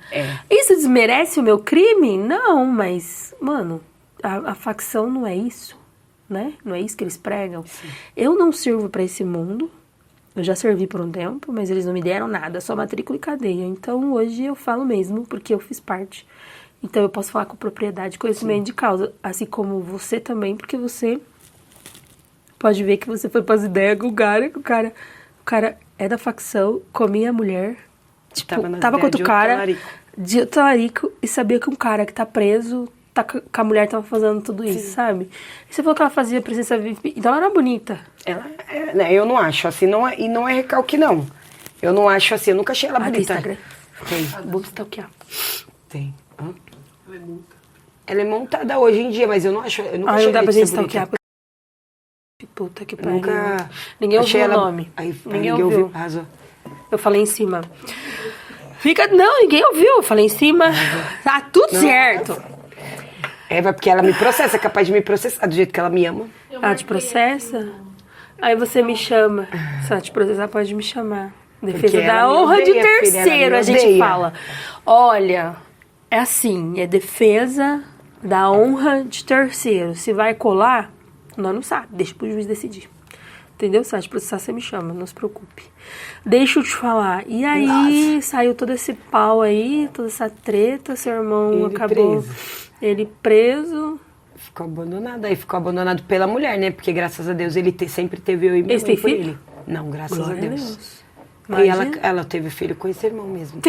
Isso desmerece o meu crime? Não, mas, mano, a facção não é isso, né? Não é isso que eles pregam. Sim. Eu não sirvo pra esse mundo. Eu já servi por um tempo, mas eles não me deram nada, só matrícula e cadeia. Então, hoje eu falo mesmo, porque eu fiz parte. Então, eu posso falar com propriedade, conhecimento de causa. Assim como você também, porque você pode ver que você foi pras ideias com o cara é da facção, comia a mulher, tipo, tava com outro cara, de talarico, e sabia que um cara que tá preso, que a mulher tava fazendo tudo isso, sim, sabe? E você falou que ela fazia presença VIP, então ela era bonita.
Eu não acho, assim, e não é recalque, não. Eu não acho assim, eu nunca achei ela bonita.
Instagram. Tem. Vou stalkear.
Tem. Ela é montada hoje em dia, mas eu não acho. Eu nunca achei
não dá pra gente
stalkear.
Puta que pariu. Ninguém ouviu o nome.
Ninguém ouviu. Arrasou.
Eu falei em cima. Não, ninguém ouviu. Eu falei em cima. Tá tudo certo.
Porque ela me processa, é capaz de me processar do jeito que ela me ama.
Ela te processa? Aí você me chama. Se ela te processar, pode me chamar. Defesa da honra de terceiro, a gente fala. Olha, é assim, é defesa da honra de terceiro. Se vai colar, nós não sabemos, deixa pro juiz decidir. Entendeu? Se ela te processar, você me chama, não se preocupe. Deixa eu te falar. E aí, saiu todo esse pau aí, toda essa treta, seu irmão acabou... Ele preso.
Ficou abandonado. Aí ficou abandonado pela mulher, né? Porque graças a Deus ele sempre teve eu e minha mãe por ele. Não, graças a Deus. E ela teve filho com esse irmão mesmo.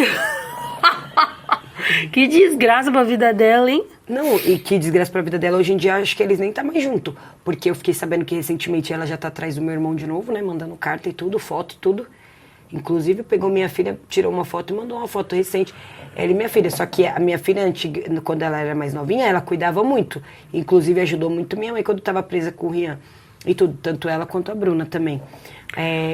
Que desgraça pra vida dela, hein?
Não, e que desgraça pra vida dela. Hoje em dia, acho que eles nem tá mais junto. Porque eu fiquei sabendo que recentemente ela já tá atrás do meu irmão de novo, né? Mandando carta e tudo, foto, tudo. Inclusive, pegou minha filha, tirou uma foto e mandou uma foto recente. Ela e minha filha. Só que a minha filha, antiga, quando ela era mais novinha, ela cuidava muito. Inclusive, ajudou muito minha mãe quando estava presa com o Rian. E tudo, tanto ela quanto a Bruna também.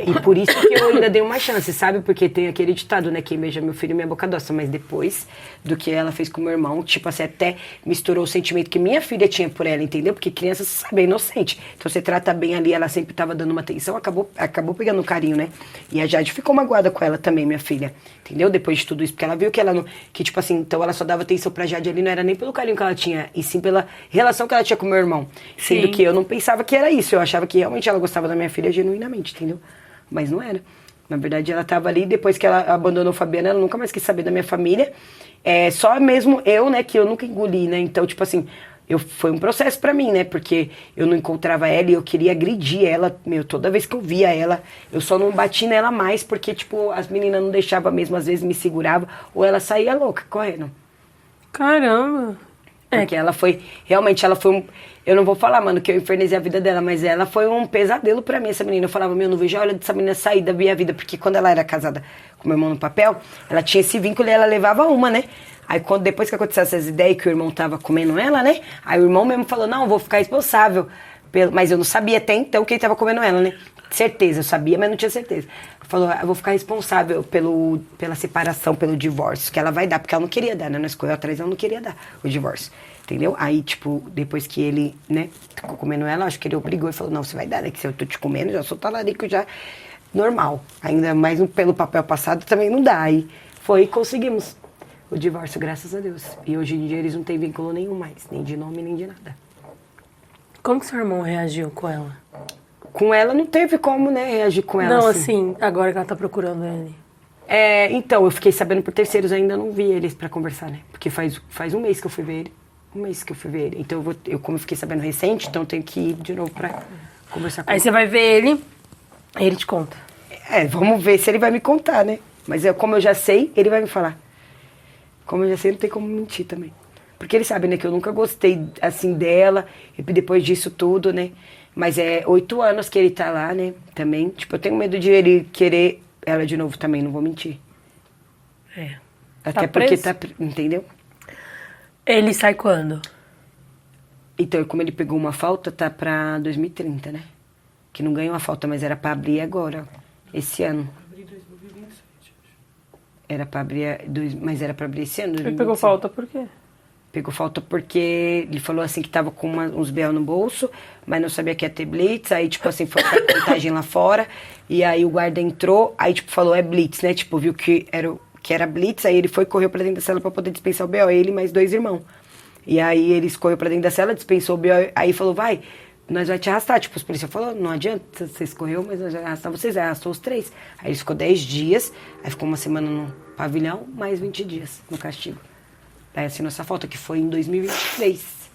E por isso que eu ainda dei uma chance, sabe? Porque tem aquele ditado, né? Quem beija meu filho, minha boca doce. Mas depois do que ela fez com o meu irmão, tipo assim, até misturou o sentimento que minha filha tinha por ela, entendeu? Porque criança, você sabe, é inocente. Então você trata bem ali, ela sempre tava dando uma atenção, acabou pegando um carinho, né? E a Jade ficou magoada com ela também, minha filha. Entendeu? Depois de tudo isso, porque ela viu que ela não... Que tipo assim, então ela só dava atenção pra Jade ali, não era nem pelo carinho que ela tinha, e sim pela relação que ela tinha com o meu irmão. Sendo sim, que eu não pensava que era isso, eu achava que realmente ela gostava da minha filha genuinamente, entendeu? Mas não era. Na verdade, ela tava ali, depois que ela abandonou o Fabiano, ela nunca mais quis saber da minha família. Só mesmo eu, né, que eu nunca engoli, né? Então, tipo assim, foi um processo pra mim, né? Porque eu não encontrava ela e eu queria agredir ela. Toda vez que eu via ela, eu só não bati nela mais, porque, tipo, as meninas não deixavam mesmo, às vezes me seguravam, ou ela saía louca, correndo.
Caramba!
Porque ela foi, realmente, eu não vou falar, mano, que eu infernizei a vida dela, mas ela foi um pesadelo pra mim, essa menina. Eu falava, não vejo a hora dessa menina sair da minha vida, porque quando ela era casada com meu irmão no papel, ela tinha esse vínculo e ela levava uma, né? Aí depois que aconteceu essas ideias que o irmão tava comendo ela, né? Aí o irmão mesmo falou, não, eu vou ficar responsável. Mas eu não sabia até então que ele tava comendo ela, né? Certeza, eu sabia, mas não tinha certeza. Falou, eu vou ficar responsável pela separação, pelo divórcio, que ela vai dar, porque ela não queria dar, né? Nós correu atrás, ela não queria dar o divórcio, entendeu? Aí, tipo, depois que ele, né, ficou comendo ela, acho que ele obrigou e falou, não, você vai dar, né? Que se eu tô te comendo, já sou talarico, já normal. Ainda mais pelo papel passado também não dá. Aí foi e conseguimos o divórcio, graças a Deus. E hoje em dia eles não têm vínculo nenhum mais, nem de nome, nem de nada.
Como que seu irmão reagiu com ela?
Com ela não teve como, né, reagir com ela.
Não, assim, agora que ela tá procurando ele.
Então, eu fiquei sabendo por terceiros, ainda não vi eles pra conversar, né? Porque faz um mês que eu fui ver ele. Então, como eu fiquei sabendo recente, então eu tenho que ir de novo pra conversar com ele.
Aí você vai ver ele, aí ele te conta.
Vamos ver se ele vai me contar, né? Mas como eu já sei, ele vai me falar. Como eu já sei, não tem como mentir também. Porque ele sabe, né, que eu nunca gostei, assim, dela, e depois disso tudo, né. Mas é 8 anos que ele tá lá, né, também. Tipo, eu tenho medo de ele querer ela de novo também, não vou mentir.
É.
Até
Tá
porque
preso?
entendeu?
Ele sai quando?
Então, como ele pegou uma falta, tá pra 2030, né? Que não ganhou a falta, mas era pra abrir agora, esse ano.
Abrir 2027.
Era pra abrir, mas era pra abrir esse ano,
Ele
2025.
pegou falta por quê?
Pegou falta porque ele falou assim que tava com uns B.O. no bolso, mas não sabia que ia ter blitz, aí tipo assim, foi pra contagem lá fora, e aí o guarda entrou, aí tipo falou, é blitz, né? Tipo, viu que era blitz, aí ele foi e correu pra dentro da cela pra poder dispensar o B.O., ele e mais 2 irmãos. E aí eles correu pra dentro da cela, dispensou o B.O., aí falou, vai, nós vai te arrastar. Tipo, os policiais falaram, não adianta, vocês correu, mas nós vamos arrastar vocês. Aí arrastou os 3. Aí ele ficou 10 dias, aí ficou uma semana no pavilhão, mais 20 dias no castigo. Aí assinou essa falta, que foi em 2023.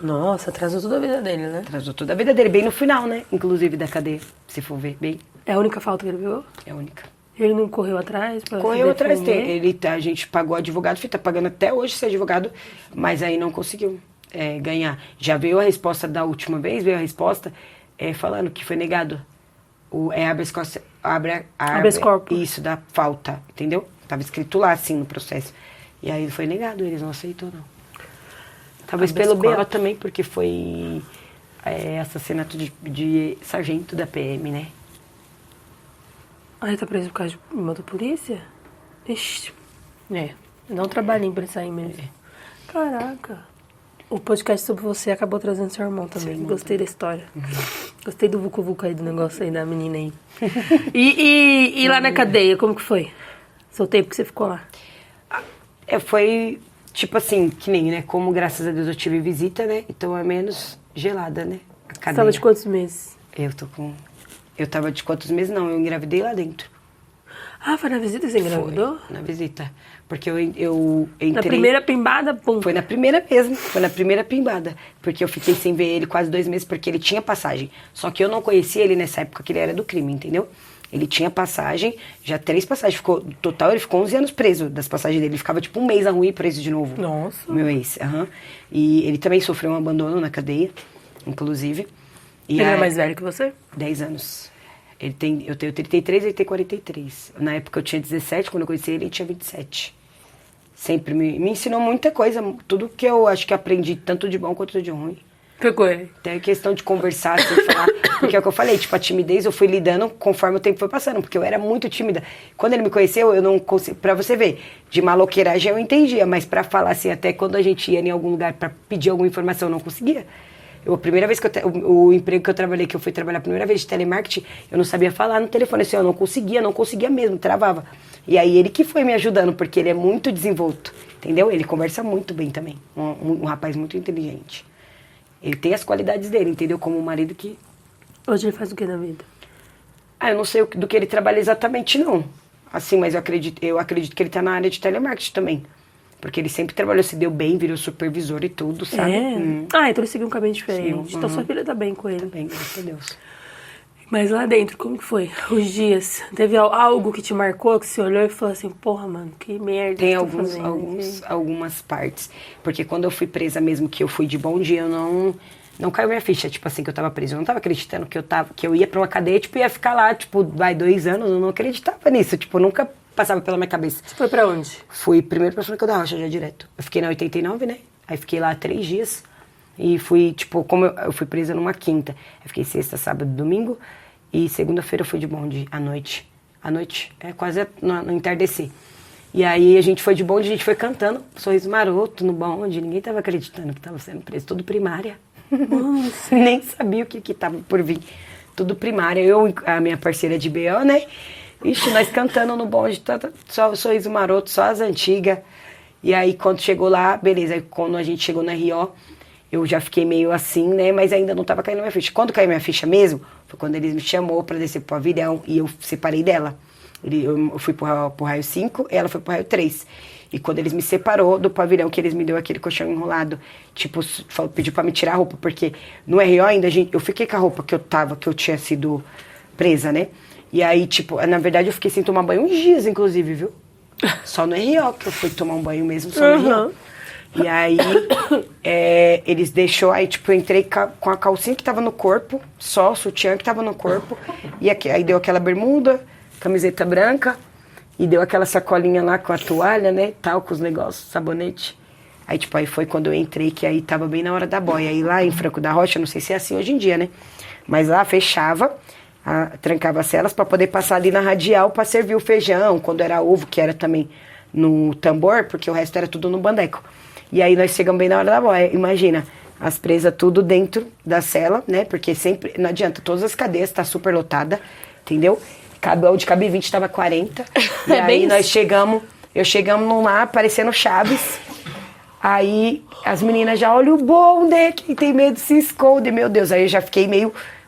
Nossa, atrasou toda a vida dele, né?
Atrasou toda a vida dele, bem no final, né? Inclusive da cadeia, se for ver, bem,
É a única falta que ele pegou?
é a única.
Ele não correu atrás pra
Correu
se
atrás
defender?
dele, a gente pagou advogado, tá pagando até hoje ser advogado, mas aí não conseguiu ganhar. Já veio a resposta da última vez, veio a resposta falando que foi negado o habeas corpus. Isso, da falta, entendeu? Tava escrito lá, assim, no processo. E aí foi negado, eles não aceitou, não. Talvez
Habeas
pelo B.O.
corpus.
também, porque foi assassinato de sargento da PM, né?
Ah, ele tá preso por causa de uma da polícia? Ixi. Dá um trabalhinho pra ele sair mesmo. Caraca. O podcast sobre você acabou trazendo seu irmão também. Gostei da história. Gostei do vucu-vucu aí, do negócio aí da menina aí. E lá na cadeia, como que foi? Seu tempo que você ficou lá?
Foi, tipo assim, que nem, né? Como, graças a Deus, eu tive visita, né? Então é menos gelada, né? A
Você
cadeia.
tava de quantos meses?
Eu tava de quantos meses? Não, eu engravidei lá dentro.
Ah, foi na visita que você engravidou?
Foi, na visita. Porque eu entrei...
Na primeira pimbada, pum.
Foi na primeira mesmo, foi na primeira pimbada. Porque eu fiquei sem ver ele quase 2 meses, porque ele tinha passagem. Só que eu não conhecia ele nessa época que ele era do crime, entendeu? Ele tinha passagem, já 3 passagens. Ficou, no total, ele ficou 11 anos preso das passagens dele. Ele ficava tipo 1 mês na rua e preso de novo.
Nossa.
O meu ex, E ele também sofreu um abandono na cadeia, inclusive. E
Ele era mais velho que você?
10 anos. Eu tenho 33, ele tem 43. Na época eu tinha 17, quando eu conheci ele tinha 27. Sempre me ensinou muita coisa, tudo que eu acho que aprendi, tanto de bom quanto de ruim.
Ficou ele.
Tem a questão de conversar, assim, falar, porque é o que eu falei, tipo, a timidez eu fui lidando conforme o tempo foi passando, porque eu era muito tímida. Quando ele me conheceu, eu não consegui, pra você ver, de maloqueiragem eu entendia, mas pra falar assim, até quando a gente ia em algum lugar pra pedir alguma informação, eu não conseguia. A primeira vez que o emprego que eu trabalhei, que eu fui trabalhar a primeira vez de telemarketing, eu não sabia falar no telefone, assim, eu não conseguia mesmo, travava. E aí ele que foi me ajudando, porque ele é muito desenvolto, entendeu? Ele conversa muito bem também, um rapaz muito inteligente. Ele tem as qualidades dele, entendeu? Como um marido que...
Hoje ele faz o que na vida?
Eu não sei do que ele trabalha exatamente, não. Assim, mas eu acredito que ele tá na área de telemarketing também. Porque ele sempre trabalhou, se deu bem, virou supervisor e tudo, sabe?
Ah, então ele seguiu um caminho diferente.
Seguiu,
Então sua filha tá bem com ele.
Bem, graças a Deus.
Mas lá dentro, como que foi? Os dias? Teve algo que te marcou, que você olhou e falou assim, porra, mano, que merda
Tem
que eu tô fazendo
algumas partes. Porque quando eu fui presa mesmo, que eu fui de bom dia, eu não caiu minha ficha, tipo assim, que eu tava presa. Eu não tava acreditando que eu ia pra uma cadeia, tipo, ia ficar lá, tipo, 2 anos, eu não acreditava nisso. Tipo, nunca passava pela minha cabeça.
Você foi pra onde?
Fui primeiro pra Franca da Rocha, já direto. Eu fiquei na 89, né? Aí fiquei lá 3 dias. E fui, tipo, como eu fui presa numa quinta. Eu fiquei sexta, sábado, domingo. E segunda-feira eu fui de bonde, à noite. À noite, quase no entardecer. E aí a gente foi de bonde, a gente foi cantando, Sorriso Maroto no bonde. Ninguém tava acreditando que tava sendo preso, tudo primária. Nem sabia o que tava por vir. Tudo primária. Eu, a minha parceira de B.O., né? Ixi, nós cantando no bonde, só Sorriso Maroto, só as antigas. E aí quando chegou lá, beleza, aí quando a gente chegou na R.O., eu já fiquei meio assim, né? Mas ainda não tava caindo minha ficha. Quando caiu minha ficha mesmo, foi quando eles me chamou pra descer pro pavilhão e eu separei dela. Eu fui pro raio 5 e ela foi pro raio 3. E quando eles me separou do pavilhão, que eles me deu aquele colchão enrolado, tipo, pediu pra me tirar a roupa, porque no R.O. ainda eu fiquei com a roupa que eu tinha sido presa, né? E aí, tipo, na verdade eu fiquei sem tomar banho uns dias, inclusive, viu? Só no RO que eu fui tomar um banho mesmo, só no RO. E aí, eles deixou, aí tipo, eu entrei com a calcinha que tava no corpo, só o sutiã que tava no corpo, e aí deu aquela bermuda, camiseta branca, e deu aquela sacolinha lá com a toalha, né, tal, com os negócios, sabonete. Aí, tipo, aí foi quando eu entrei, que aí tava bem na hora da boia. Aí lá em Franco da Rocha, não sei se é assim hoje em dia, né, mas lá fechava, trancava as celas pra poder passar ali na radial pra servir o feijão, quando era ovo, que era também no tambor, porque o resto era tudo no bandeco. E aí nós chegamos bem na hora da boia. Imagina, as presas tudo dentro da cela, né? Porque sempre, não adianta, todas as cadeias tá super lotada, entendeu? Onde cabe 20 tava 40. E aí nós chegamos lá, parecendo Chaves. Aí as meninas já olham o bonde, quem tem medo se esconde, meu Deus. Aí eu já fiquei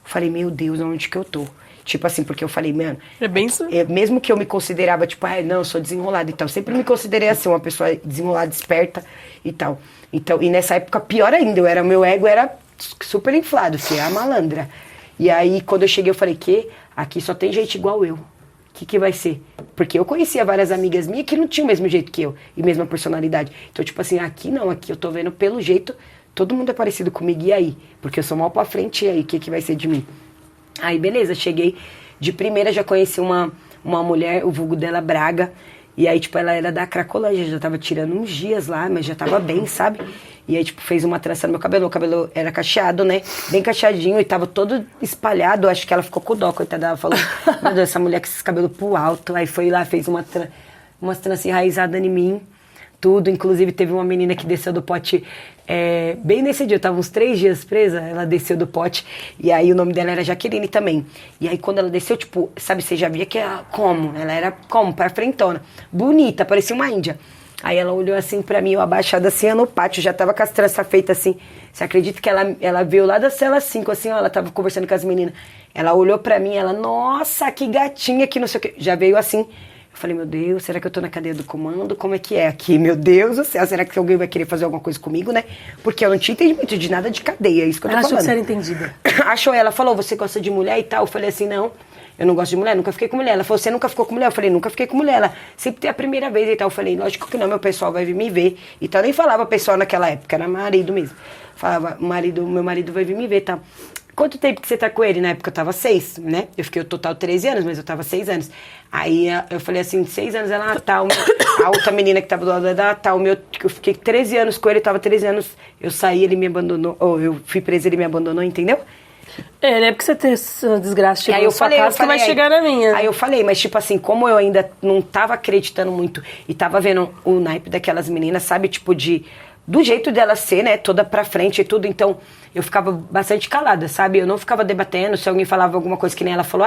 falei, meu Deus, onde que eu tô? Tipo assim, porque eu falei, mano...
É bem isso.
Mesmo que eu me considerava, tipo, não, eu sou desenrolada e tal. Sempre me considerei assim, uma pessoa desenrolada, esperta e tal. Então, e nessa época, pior ainda, meu ego era super inflado, assim, a malandra. E aí, quando eu cheguei, eu falei, aqui só tem gente igual eu. O que vai ser? Porque eu conhecia várias amigas minhas que não tinham o mesmo jeito que eu, e mesma personalidade. Então, tipo assim, aqui não, aqui eu tô vendo pelo jeito, todo mundo é parecido comigo, e aí? Porque eu sou mal pra frente, e aí, o que vai ser de mim? Aí, beleza, cheguei, de primeira já conheci uma mulher, o vulgo dela Braga, e aí, tipo, ela era da Cracolândia, já tava tirando uns dias lá, mas já tava bem, sabe? E aí, tipo, fez uma trança no meu cabelo era cacheado, né? Bem cacheadinho, e tava todo espalhado, acho que ela ficou com dó, coitada, ela falou, meu Deus, essa mulher com esses cabelos pro alto, aí foi lá, fez umas tranças enraizadas em mim, tudo, inclusive teve uma menina que desceu do pote, bem nesse dia, eu tava uns 3 dias presa, ela desceu do pote, e aí o nome dela era Jaqueline também, e aí quando ela desceu, tipo, sabe, você já via que ela era pra frentona, bonita, parecia uma índia. Aí ela olhou assim pra mim, eu abaixada assim, no pátio, já tava com as tranças feitas assim, você acredita que ela veio lá da cela 5, assim, ó, ela tava conversando com as meninas, ela olhou pra mim, ela, nossa, que gatinha, que não sei o que, já veio assim. Eu falei, meu Deus, será que eu tô na cadeia do comando? Como é que é aqui? Meu Deus do céu, será que alguém vai querer fazer alguma coisa comigo, né? Porque eu não tinha entendimento de nada de cadeia, é isso que eu tô falando.
Ela achou que você era entendida.
Achou, ela falou, você gosta de mulher e tal? Eu falei assim, não, eu não gosto de mulher, nunca fiquei com mulher. Ela falou, você nunca ficou com mulher? Eu falei, nunca fiquei com mulher. Ela, sempre tem a primeira vez e tal. Eu falei, lógico que não, meu pessoal vai vir me ver. Então eu nem falava pessoal naquela época, era marido mesmo. Falava, meu marido vai vir me ver e tal. Quanto tempo que você tá com ele? Na época eu tava 6, né? Eu fiquei o total 13 anos, mas eu tava 6 anos. Aí eu falei assim, 6 anos, ela, a outra menina que tava do lado dela, eu fiquei 13 anos com ele, tava 13 anos, eu saí, ele me abandonou, ou eu fui presa, ele me abandonou, entendeu?
Não é porque você tem essa desgraça chegando
na
sua casa que vai chegar na minha.
Aí eu falei, mas tipo assim, como eu ainda não tava acreditando muito e tava vendo o naipe daquelas meninas, sabe, tipo do jeito dela ser, né, toda pra frente e tudo, então eu ficava bastante calada, sabe? Eu não ficava debatendo, se alguém falava alguma coisa que nem ela falou,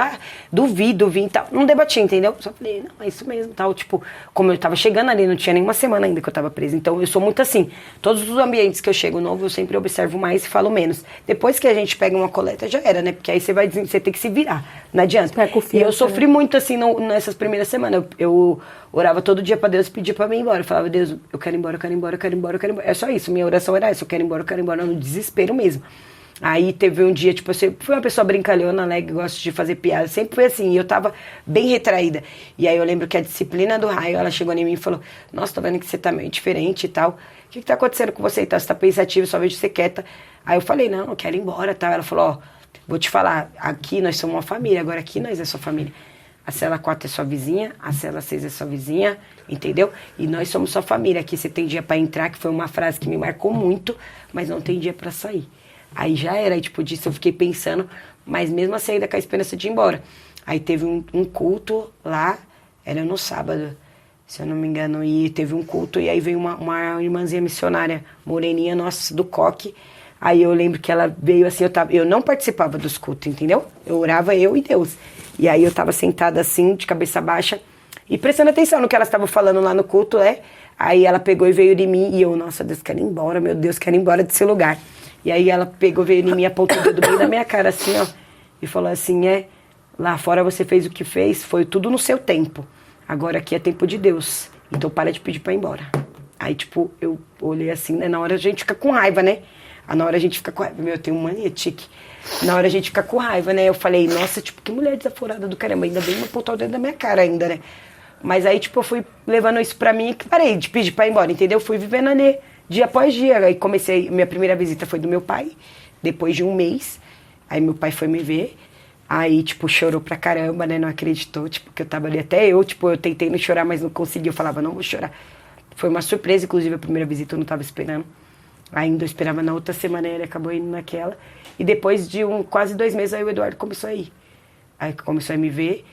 duvido, vim e tal. Não debatia, entendeu? Só falei, não, é isso mesmo, tal. Tipo, como eu tava chegando ali, não tinha nem uma semana ainda que eu tava presa. Então eu sou muito assim, todos os ambientes que eu chego novo, eu sempre observo mais e falo menos. Depois que a gente pega uma coleta, já era, né? Porque aí você tem que se virar, não adianta. E eu sofri muito, assim, nessas primeiras semanas. Eu orava todo dia pra Deus e pedia pra mim ir embora. Eu falava, Deus, eu quero ir embora, eu quero ir embora, eu quero ir embora, eu quero ir embora. É só isso, minha oração era essa, eu quero ir embora, no desespero mesmo. Aí teve um dia, tipo, eu fui uma pessoa brincalhona, alegre, gosto de fazer piada, sempre foi assim, e eu tava bem retraída. E aí eu lembro que a disciplina do raio, ela chegou em mim e falou, nossa, tô vendo que você tá meio diferente e tal, o que tá acontecendo com você e tal, você tá pensativa, só vejo você quieta. Aí eu falei, não, eu quero ir embora e tal. Ela falou, vou te falar, aqui nós somos uma família, agora aqui nós é sua família. A cela 4 é sua vizinha, a cela 6 é sua vizinha, entendeu? E nós somos sua família, aqui você tem dia pra entrar, que foi uma frase que me marcou muito, mas não tem dia pra sair. Aí já era, tipo, disso eu fiquei pensando, mas mesmo assim ainda com a esperança de ir embora. Aí teve um culto lá, era no sábado, se eu não me engano, e teve um culto, e aí veio uma irmãzinha missionária, moreninha, nossa, do coque. Aí eu lembro que ela veio assim, eu não participava dos cultos, entendeu? Eu orava eu e Deus. E aí eu tava sentada assim, de cabeça baixa, e prestando atenção no que elas estavam falando lá no culto, Aí ela pegou e veio de mim, e eu, nossa, Deus, quero ir embora, meu Deus, quero ir embora desse lugar. E aí ela pegou, veio em mim, apontou o dedo bem na minha cara, assim, ó, e falou assim, lá fora você fez o que fez, foi tudo no seu tempo. Agora aqui é tempo de Deus, então para de pedir pra ir embora. Aí, tipo, eu olhei assim, né, na hora a gente fica com raiva, né? Na hora a gente fica com raiva, eu tenho mania tique. Na hora a gente fica com raiva, né? Eu falei, nossa, tipo, que mulher desaforada do caramba, ainda bem me apontar o dedo na minha cara ainda, né? Mas aí, tipo, eu fui levando isso pra mim e parei de pedir pra ir embora, entendeu? Fui vivendo ali, dia após dia. Aí comecei, minha primeira visita foi do meu pai, depois de um mês. Aí meu pai foi me ver. Aí, tipo, chorou pra caramba, né? Não acreditou, tipo, que eu tava ali. Até eu, tipo, eu tentei não chorar, mas não consegui. Eu falava, não vou chorar. Foi uma surpresa, inclusive, a primeira visita eu não tava esperando. Ainda eu esperava na outra semana, ele acabou indo naquela. E depois de quase 2 meses, aí o Eduardo começou a ir. Aí começou a me ver.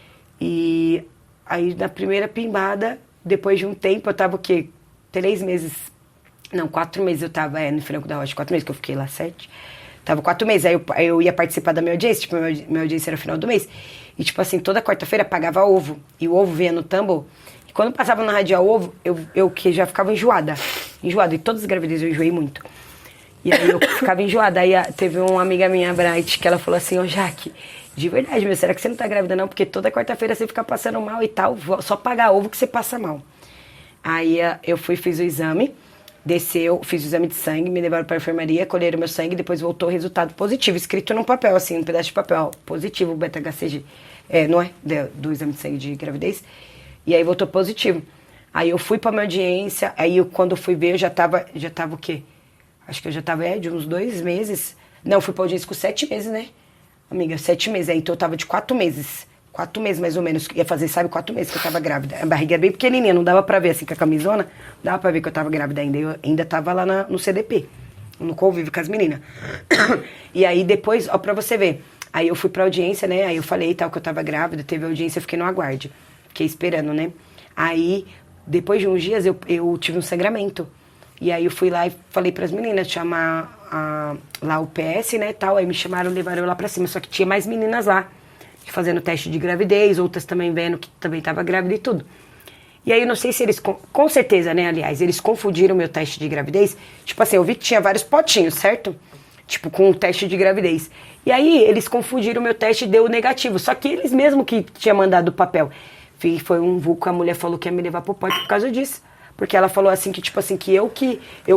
E aí, na primeira pimbada, depois de um tempo, eu tava o quê? 3 meses. Não, 4 meses eu tava no Franco da Rocha. 4 meses que eu fiquei lá, 7. Tava 4 meses, aí eu ia participar da minha audiência, tipo, minha audiência era no final do mês. E, tipo assim, toda quarta-feira pagava ovo. E o ovo vinha no Tumble. E quando passava na Radial Ovo, eu que já ficava enjoada. E todas as gravidezes eu enjoei muito. E aí eu ficava enjoada. Aí teve uma amiga minha, Bright, que ela falou assim, ô Jaque, de verdade, meu, será que você não tá grávida não? Porque toda quarta-feira você fica passando mal e tal, só pagar ovo que você passa mal. Aí eu fiz o exame. Desceu, fiz o exame de sangue, me levaram para a enfermaria, colheram meu sangue, depois voltou o resultado positivo, escrito num papel, assim, um pedaço de papel, positivo, beta-HCG, não é? Do exame de sangue de gravidez. E aí voltou positivo. Aí eu fui para minha audiência, aí quando eu fui ver, eu já tava o quê? Acho que eu já tava, de uns 2 meses. Não, eu fui pra audiência com 7 meses, né? Amiga, 7 meses, aí então eu tava de 4 meses. 4 meses mais ou menos, ia fazer, sabe, 4 meses que eu tava grávida. A barriga era bem pequenininha, não dava pra ver assim com a camisona, não dava pra ver que eu tava grávida ainda. Eu ainda tava lá no CDP, no convívio com as meninas. E aí depois, ó, pra você ver, aí eu fui pra audiência, né, aí eu falei tal que eu tava grávida, teve audiência, eu fiquei no aguarde, fiquei esperando, né. Aí, depois de uns dias, eu tive um sangramento. E aí eu fui lá e falei pras meninas chamar lá o PS, né, tal, aí me chamaram, levaram eu lá pra cima, só que tinha mais meninas lá, fazendo teste de gravidez, outras também vendo que também estava grávida e tudo. E aí eu não sei se eles, com certeza, né, aliás, eles confundiram o meu teste de gravidez. Tipo assim, eu vi que tinha vários potinhos, certo? Tipo, com o teste de gravidez. E aí eles confundiram o meu teste e deu negativo. Só que eles mesmo que tinham mandado o papel. Foi um vulco, a mulher falou que ia me levar pro pote por causa disso. Porque ela falou assim, que tipo assim, que eu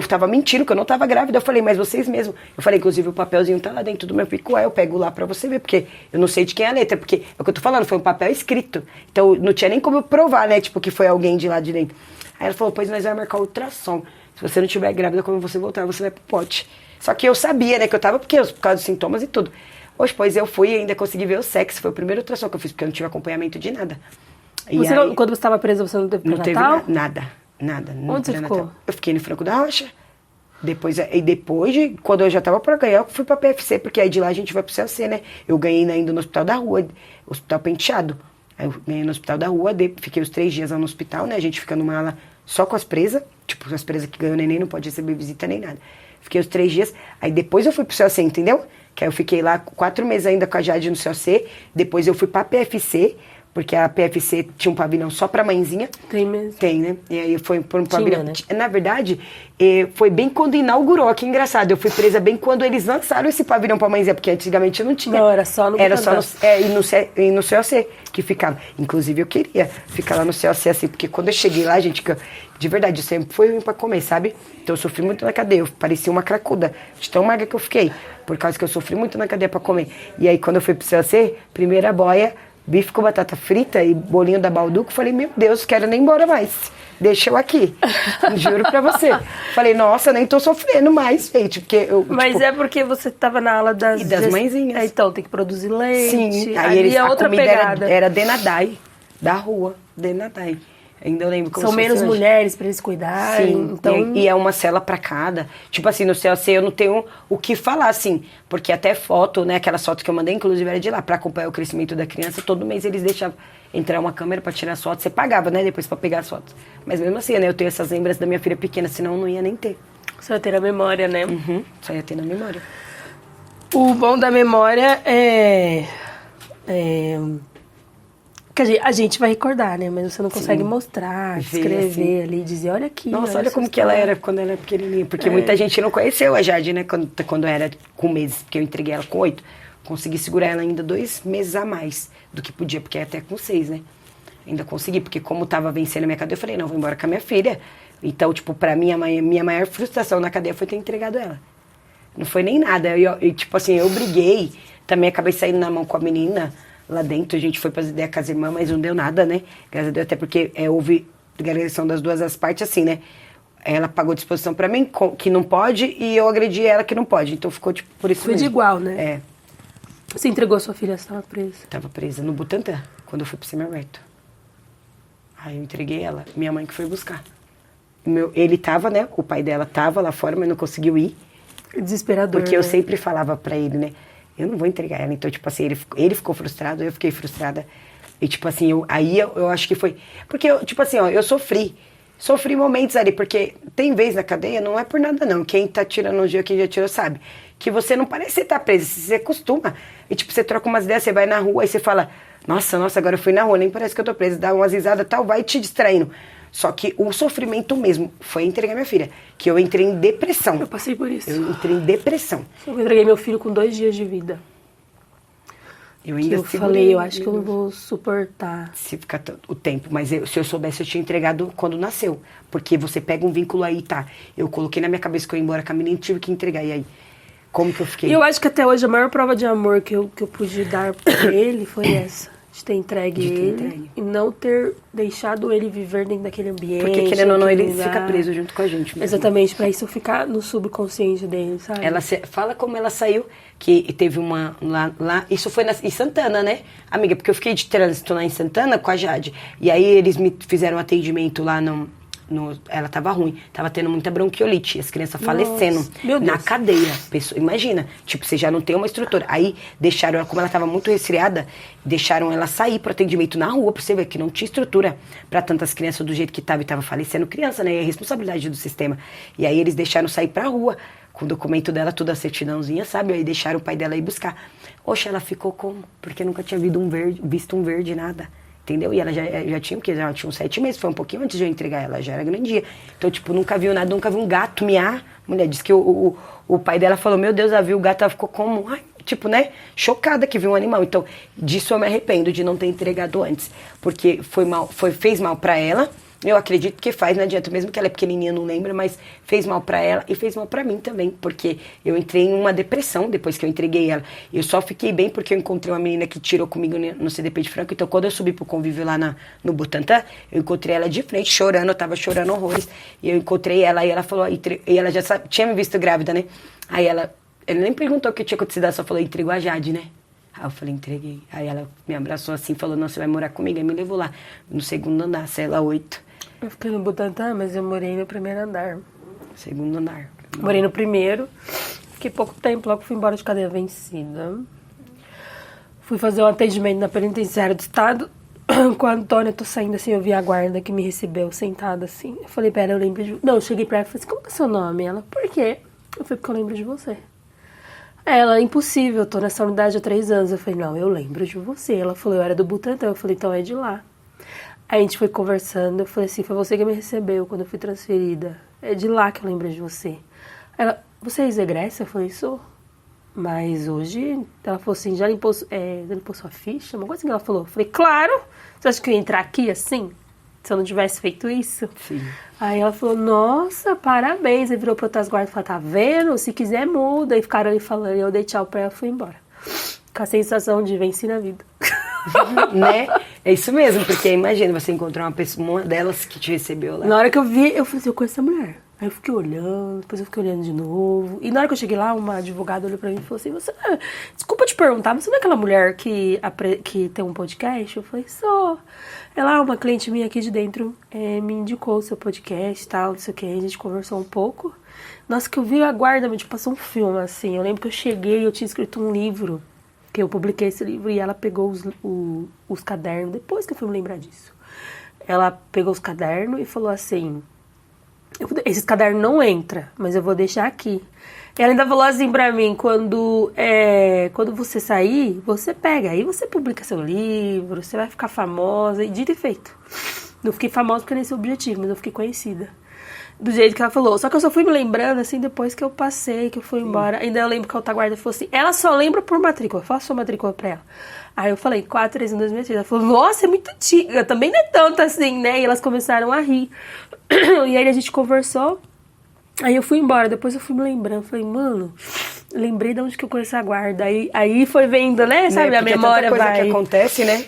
tava mentindo, que eu não tava grávida. Eu falei, mas vocês mesmo. Eu falei, inclusive o papelzinho tá lá dentro do meu pico, eu pego lá pra você ver, porque eu não sei de quem é a letra, porque é o que eu tô falando, foi um papel escrito. Então não tinha nem como eu provar, né, tipo, que foi alguém de lá de dentro. Aí ela falou, pois nós vamos marcar ultrassom. Se você não tiver grávida, quando você voltar, você vai pro pote. Só que eu sabia, né, que eu tava, por causa dos sintomas e tudo. Hoje, pois eu fui e ainda consegui ver o sexo. Foi o primeiro ultrassom que eu fiz, porque eu não tive acompanhamento de nada. E
Você
aí,
quando você estava presa, você não teve pré-natal?
Não teve nada.
Onde você ficou?
Eu fiquei no Franco da Rocha. Depois quando eu já tava pra ganhar, eu fui pra PFC, porque aí de lá a gente vai pro CLC, né? Eu ganhei ainda no Hospital da Rua, Hospital Penteado. Aí eu ganhei no Hospital da Rua, fiquei os 3 dias lá no hospital, né? A gente fica numa ala só com as presas, tipo, as presas que ganham neném não pode receber visita nem nada. Fiquei os 3 dias, aí depois eu fui pro CLC, entendeu? Que aí eu fiquei lá 4 meses ainda com a Jade no CLC, depois eu fui pra PFC, porque a PFC tinha um pavilhão só pra mãezinha.
Tem mesmo.
Tem, né? E aí foi por um pavilhão.
Né?
Na verdade, foi bem quando inaugurou, que engraçado. Eu fui presa bem quando eles lançaram esse pavilhão pra mãezinha, porque antigamente não tinha.
Não, era só no
Era só e no CLC que ficava. Inclusive eu queria ficar lá no CLC assim, porque quando eu cheguei lá, gente, de verdade, eu sempre fui ruim pra comer, sabe? Então eu sofri muito na cadeia, eu parecia uma cracuda, de tão magra que eu fiquei, por causa que eu sofri muito na cadeia pra comer. E aí quando eu fui pro CLC, primeira boia, bife com batata frita e bolinho da Balduco, falei, meu Deus, quero nem ir embora mais. Deixa eu aqui. Juro pra você. Falei, nossa, nem tô sofrendo mais, gente. Porque
Mas tipo, é porque você tava na ala das
mãezinhas.
Então, tem que produzir leite.
Sim,
aí a outra pegada.
Era Denadai, da rua, Denadai. Ainda eu lembro como
são menos mulheres pra eles cuidarem.
Sim, então... e é uma cela pra cada. Tipo assim, no CLC eu não tenho o que falar, assim. Porque até foto, né, aquelas fotos que eu mandei, inclusive era de lá, pra acompanhar o crescimento da criança. Todo mês eles deixavam entrar uma câmera pra tirar as fotos. Você pagava, né, depois pra pegar as fotos. Mas mesmo assim, né, eu tenho essas lembranças da minha filha pequena, senão eu não ia nem ter.
Só ia ter na memória, né?
Uhum, só ia ter na memória.
O bom da memória que a gente vai recordar, né? Mas você não consegue mostrar, escrever assim. Ali, dizer, olha aqui.
Nossa, olha como que ela era quando ela era pequenininha. Porque muita gente não conheceu a Jade, né? Quando era com meses, porque eu entreguei ela com 8. Consegui segurar ela ainda 2 meses a mais do que podia, porque até com 6, né? Ainda consegui, porque como tava vencendo a minha cadeia, eu falei, não, vou embora com a minha filha. Então, tipo, pra mim, minha maior frustração na cadeia foi ter entregado ela. Não foi nem nada. Tipo assim, eu briguei, também acabei saindo na mão com a menina. lá dentro. A gente foi fazer ideia com as irmãs, mas não deu nada, né? Graças a Deus, até porque houve agressão das duas as partes, assim, né? Ela pagou disposição pra mim, que não pode, e eu agredi ela que não pode. Então ficou, tipo, por isso
Foi
mesmo.
de igual, né?
É.
Você entregou sua filha, você estava presa?
Tava presa no Butantã, quando eu fui pro Semiaberto. Aí eu entreguei ela, minha mãe que foi buscar. Ele tava, né? O pai dela tava lá fora, mas não conseguiu ir.
Desesperador,
Porque eu
né?
sempre falava pra ele, né? Eu não vou entregar ela. Então, tipo assim, ele ficou frustrado, eu fiquei frustrada. E, tipo assim, eu acho que foi... Porque, tipo assim, ó, eu sofri. Sofri momentos ali, porque tem vez na cadeia, não é por nada não. Quem tá tirando um dia, quem já tirou, sabe. Que você não parece que você tá preso, você acostuma. E, tipo, você troca umas ideias, você vai na rua e você fala... Nossa, agora eu fui na rua, nem parece que eu tô presa. Dá umas risadas e tal, vai te distraindo. Só que o sofrimento mesmo foi entregar minha filha. Que eu entrei em depressão.
Eu passei por isso.
Eu entrei em depressão.
Eu entreguei meu filho com 2 dias de vida.
Eu ainda
Eu
segurei,
falei, eu acho que eu não vou suportar.
Se ficar o tempo, mas se eu soubesse, eu tinha entregado quando nasceu. Porque você pega um vínculo aí, tá? Eu coloquei na minha cabeça que eu ia embora com a menina e tive que entregar. E aí, como que eu fiquei?
E eu acho que até hoje a maior prova de amor que eu pude dar pra ele foi essa. De ter entregue
De ter
ele
entregue.
e não ter deixado ele viver dentro daquele ambiente.
Porque querendo ou não,
naquele
ele
lugar.
fica preso junto com a gente mesmo.
Exatamente, pra isso ficar no subconsciente dele, sabe?
Ela fala como ela saiu, que teve uma lá isso foi em Santana, né? Amiga, porque eu fiquei de trânsito lá em Santana com a Jade. E aí eles me fizeram um atendimento lá ela tava ruim, tava tendo muita bronquiolite, as crianças falecendo
meu Deus.
na cadeia. Imagina, tipo, você já não tem uma estrutura. Aí deixaram ela, como ela tava muito resfriada, deixaram ela sair pro atendimento na rua, pra você ver que não tinha estrutura pra tantas crianças do jeito que tava, e tava falecendo criança, né? É responsabilidade do sistema. E aí eles deixaram sair pra rua, com o documento dela, tudo a certidãozinha, sabe? Aí deixaram o pai dela ir buscar. Oxe, ela ficou como? Porque nunca tinha visto um verde, nada. Entendeu? E ela já tinha o quê? Já tinha uns 7 meses, foi um pouquinho antes de eu entregar ela, já era grandinha. Então, tipo, nunca viu nada, nunca viu um gato miar. Mulher disse que o pai dela falou, meu Deus, ela viu o gato, ela ficou como? Ai, tipo, né? Chocada que viu um animal. Então, disso eu me arrependo de não ter entregado antes. Porque fez mal pra ela. Eu acredito que faz, não adianta, mesmo que ela é pequenininha, não lembra, mas fez mal pra ela e fez mal pra mim também, porque eu entrei em uma depressão depois que eu entreguei ela. Eu só fiquei bem porque eu encontrei uma menina que tirou comigo no CDP de Franco, então quando eu subi pro convívio lá no Butantã, eu encontrei ela de frente, chorando, eu tava chorando horrores, e eu encontrei ela e ela falou, e ela já tinha me visto grávida, né? Aí ela nem perguntou o que tinha acontecido, ela só falou, entregou a Jade, né? Aí eu falei, entreguei. Aí ela me abraçou assim, falou, não, você vai morar comigo. Aí me levou lá, no segundo andar, cela 8.
Eu fiquei no Butantã, mas eu morei no primeiro andar.
Segundo andar.
Morei no primeiro, fiquei pouco tempo, logo fui embora de cadeia vencida. Fui fazer um atendimento na penitenciária do estado. Com a Antônia, tô saindo assim, eu vi a guarda que me recebeu sentada assim. Eu falei, pera, eu lembro de... Não, eu cheguei pra ela e falei assim, como que é seu nome? Ela, por quê? Eu falei, porque eu lembro de você. Ela, impossível, eu tô nessa unidade há 3 anos. Eu falei, não, eu lembro de você. Ela falou, eu era do Butantã. Eu falei, então é de lá. Aí a gente foi conversando, eu falei assim, foi você que me recebeu quando eu fui transferida. É de lá que eu lembro de você. Ela, você é ex-egressa? Eu falei, sou. Mas hoje, ela falou assim, já limpou sua ficha? Uma coisa assim que ela falou. Eu falei, claro! Você acha que eu ia entrar aqui assim? Se eu não tivesse feito isso?
Sim.
Aí ela falou, nossa, parabéns. Aí virou para outras guardas e falou, tá vendo? Se quiser, muda. E ficaram ali falando, e eu dei tchau pra ela e fui embora. Com a sensação de venci na vida.
Né? É isso mesmo, porque imagina, você encontrar uma delas que te recebeu lá.
Na hora que eu vi, eu falei assim, eu conheço essa mulher. Aí eu fiquei olhando, depois eu fiquei olhando de novo. E na hora que eu cheguei lá, uma advogada olhou pra mim e falou assim, desculpa te perguntar, você não é aquela mulher que tem um podcast? Eu falei, sou. Ela, uma cliente minha aqui de dentro, me indicou o seu podcast e tal, não sei o que. A gente conversou um pouco. Nossa, que eu vi a guarda, tipo, passou um filme, assim. Eu lembro que eu cheguei e eu tinha escrito um livro, que eu publiquei esse livro, e ela pegou os cadernos, depois que eu fui me lembrar disso. Ela pegou os cadernos e falou assim, esses cadernos não entram, mas eu vou deixar aqui. Ela ainda falou assim pra mim, quando você sair, você pega, aí você publica seu livro, você vai ficar famosa, e dito e feito. Não fiquei famosa porque nem esse objetivo, mas eu fiquei conhecida. Do jeito que ela falou. Só que eu só fui me lembrando, assim, depois que eu passei, que eu fui embora. Ainda eu lembro que a outra guarda falou assim, ela só lembra por matrícula, faça sua matrícula pra ela. Aí eu falei, 4-3 em 2003. Ela falou, nossa, é muito antiga, também não é tanto assim, né? E elas começaram a rir. E aí a gente conversou, aí eu fui embora, depois eu fui me lembrando, falei, mano, lembrei de onde que eu conheço a guarda. Aí foi vendo, né? Sabe,
Né?
a
Porque
memória
é tanta coisa
vai...
que acontece, né?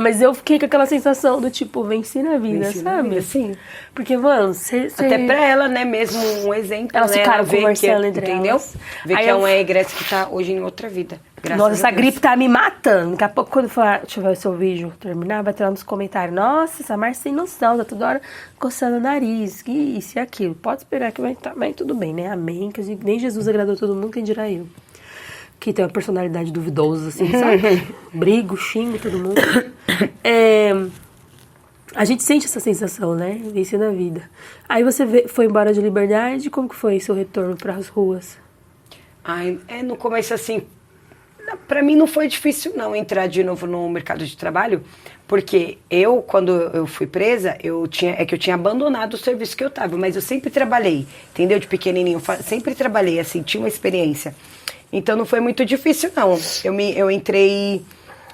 Mas eu fiquei com aquela sensação do tipo, venci na vida,
Venci na
sabe?
vida, sim.
Porque, mano, você...
Até pra ela, né, mesmo um exemplo,
Elas
né?
ficaram
Ela vê
conversando
que,
entre
entendeu?
elas.
Vê
Aí
que é
eu-
uma egressa que tá hoje em outra vida. Graças
Nossa,
a
essa
Deus.
gripe tá me matando. Daqui a pouco, quando tiver o seu vídeo terminar, vai ter lá nos comentários. Nossa, essa Márcia sem noção, tá toda hora coçando o nariz, que isso e aquilo. Pode esperar que vai estar, mas tudo bem, né? Amém. Que nem Jesus agradou todo mundo, quem dirá eu. Que tem uma personalidade duvidosa, assim, sabe? Brigo, xingo todo mundo. A gente sente essa sensação, né? Vencer na vida. Aí você foi embora de Liberdade, como que foi seu retorno para as ruas?
Ai, no começo, assim, pra mim não foi difícil não entrar de novo no mercado de trabalho, porque quando eu fui presa, eu tinha abandonado o serviço que eu tava, mas eu sempre trabalhei, entendeu? De pequenininho, sempre trabalhei, assim, tinha uma experiência. Então não foi muito difícil, não. Eu entrei...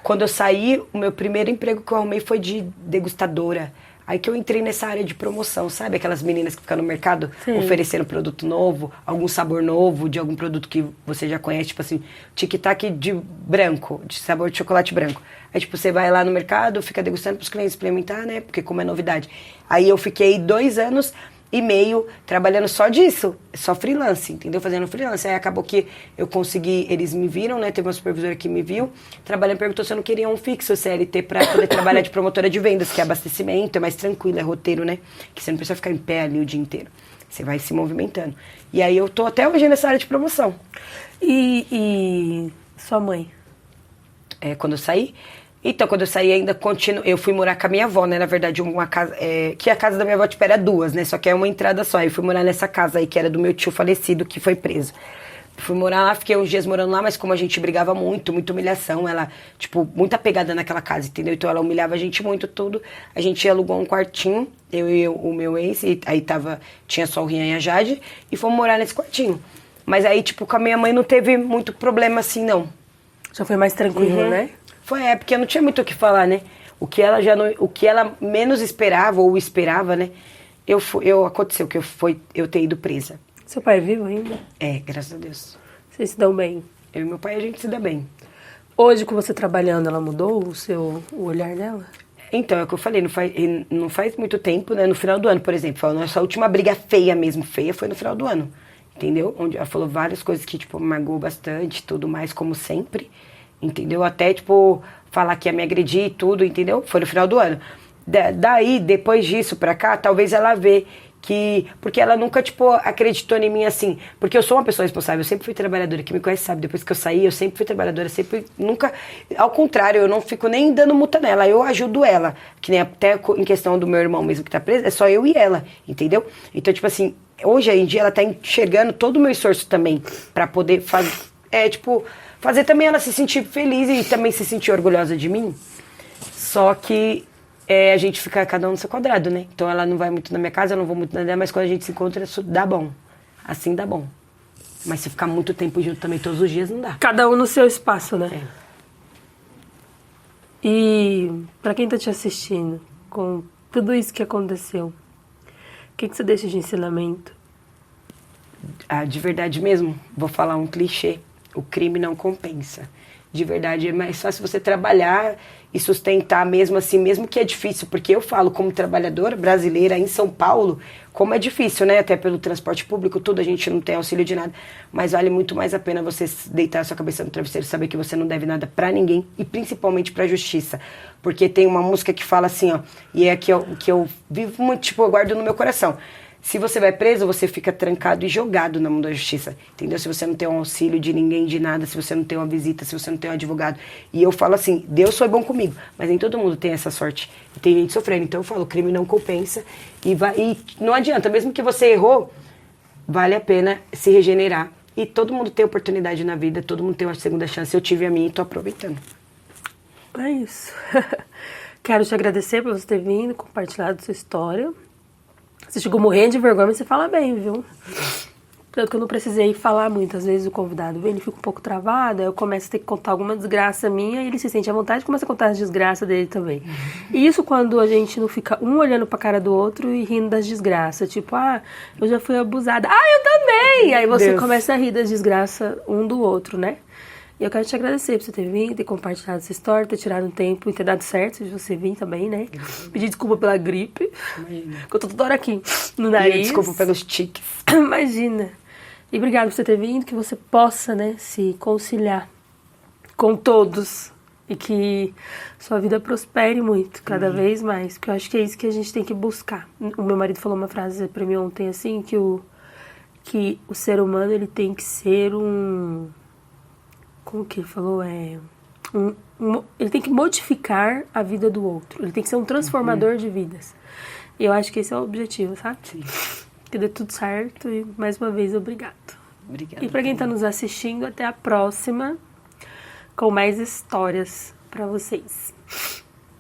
Quando eu saí, o meu primeiro emprego que eu arrumei foi de degustadora. Aí que eu entrei nessa área de promoção, sabe? Aquelas meninas que ficam no mercado oferecendo produto novo, algum sabor novo, de algum produto que você já conhece, tipo assim, tic-tac de branco, de sabor de chocolate branco. Aí, tipo, você vai lá no mercado, fica degustando para os clientes experimentar, né? Porque como é novidade. Aí eu fiquei 2 anos e meio trabalhando só disso, só freelance, entendeu? Fazendo freelance. Aí acabou que eu consegui, eles me viram, né? Teve uma supervisora que me viu, trabalhando, perguntou se eu não queria um fixo CLT pra poder trabalhar de promotora de vendas, que é abastecimento, é mais tranquilo, é roteiro, né? Que você não precisa ficar em pé ali o dia inteiro. Você vai se movimentando. E aí eu tô até hoje nessa área de promoção.
E sua mãe?
Quando eu saí... Então, quando eu saí, ainda eu fui morar com a minha avó, né? Na verdade, uma casa... que a casa da minha avó, tipo, era 2, né? Só que é uma entrada só. Eu fui morar nessa casa aí, que era do meu tio falecido, que foi preso. Fui morar lá, fiquei uns dias morando lá, mas como a gente brigava muito, muita humilhação, ela, tipo, muita pegada naquela casa, entendeu? Então, ela humilhava a gente muito, tudo. A gente alugou um quartinho, eu e o meu ex, e aí tinha só o Rian e a Jade, e fomos morar nesse quartinho. Mas aí, tipo, com a minha mãe não teve muito problema assim, não.
Já foi mais tranquilo, né?
Foi, porque não tinha muito o que falar, né? O que ela menos esperava, ou esperava, né? Aconteceu que eu ter ido presa.
Seu pai é vivo ainda?
Graças a Deus.
Vocês se dão bem?
Eu e meu pai, a gente se dá bem.
Hoje, com você trabalhando, ela mudou o olhar dela?
Então, é o que eu falei, não faz muito tempo, né? No final do ano, por exemplo, foi a nossa última briga feia mesmo, foi no final do ano. Entendeu? Onde ela falou várias coisas que, tipo, magoou bastante, tudo mais, como sempre. Entendeu? Até, tipo, falar que ia me agredir e tudo, entendeu? Foi no final do ano. Daí, depois disso pra cá, talvez ela vê que... Porque ela nunca, tipo, acreditou em mim assim. Porque eu sou uma pessoa responsável, eu sempre fui trabalhadora. Quem me conhece sabe, depois que eu saí, eu sempre fui trabalhadora, sempre... Nunca... Ao contrário, eu não fico nem dando multa nela, eu ajudo ela. Que nem até em questão do meu irmão mesmo que tá preso, é só eu e ela, entendeu? Então, tipo assim, hoje em dia ela tá enxergando todo o meu esforço também pra poder fazer... fazer também ela se sentir feliz e também se sentir orgulhosa de mim. Só que a gente fica cada um no seu quadrado, né? Então ela não vai muito na minha casa, eu não vou muito na dela, mas quando a gente se encontra, isso dá bom. Assim dá bom. Mas se ficar muito tempo junto também todos os dias, não dá.
Cada um no seu espaço, né? E pra quem tá te assistindo, com tudo isso que aconteceu, o que você deixa de ensinamento?
De verdade mesmo, vou falar um clichê. O crime não compensa. De verdade, é mais fácil você trabalhar e sustentar mesmo assim, mesmo que é difícil. Porque eu falo, como trabalhadora brasileira em São Paulo, como é difícil, né? Até pelo transporte público, tudo, a gente não tem auxílio de nada. Mas vale muito mais a pena você deitar a sua cabeça no travesseiro e saber que você não deve nada pra ninguém. E principalmente pra justiça. Porque tem uma música que fala assim, ó. E é que eu vivo muito, tipo, eu guardo no meu coração. Se você vai preso, você fica trancado e jogado na mão da justiça, entendeu? Se você não tem um auxílio de ninguém, de nada, se você não tem uma visita, se você não tem um advogado. E eu falo assim, Deus foi bom comigo, mas nem todo mundo tem essa sorte. E tem gente sofrendo, então eu falo, o crime não compensa. E não adianta, mesmo que você errou, vale a pena se regenerar. E todo mundo tem oportunidade na vida, todo mundo tem uma segunda chance. Eu tive a minha e tô aproveitando.
É isso. Quero te agradecer por você ter vindo, compartilhado sua história. Você chegou morrendo de vergonha, mas você fala bem, viu? Tanto que eu não precisei falar muito. Às vezes o convidado vem, ele fica um pouco travado, aí eu começo a ter que contar alguma desgraça minha e ele se sente à vontade e começa a contar as desgraças dele também. E isso quando a gente não fica um olhando pra cara do outro e rindo das desgraças. Tipo, eu já fui abusada. Eu bem! Aí você
Deus.
começa a rir das desgraças um do outro, né? E eu quero te agradecer por você ter vindo, ter compartilhado essa história, ter tirado um tempo e ter dado certo de você vir também, né? Pedir desculpa pela gripe, que eu tô toda hora aqui no
E
nariz.
desculpa pelos tiques.
Imagina. E obrigado por você ter vindo, que você possa, né, se conciliar com todos e que sua vida prospere muito, cada vez mais, porque eu acho que é isso que a gente tem que buscar. O meu marido falou uma frase pra mim ontem, assim, que o ser humano, ele tem que ser um... Como que ele falou? Ele tem que modificar a vida do outro. Ele tem que ser um transformador de vidas. E eu acho que esse é o objetivo, sabe?
Sim.
Que dê tudo certo e, mais uma vez, obrigado.
Obrigada.
E pra quem tá nos assistindo, até a próxima com mais histórias pra vocês.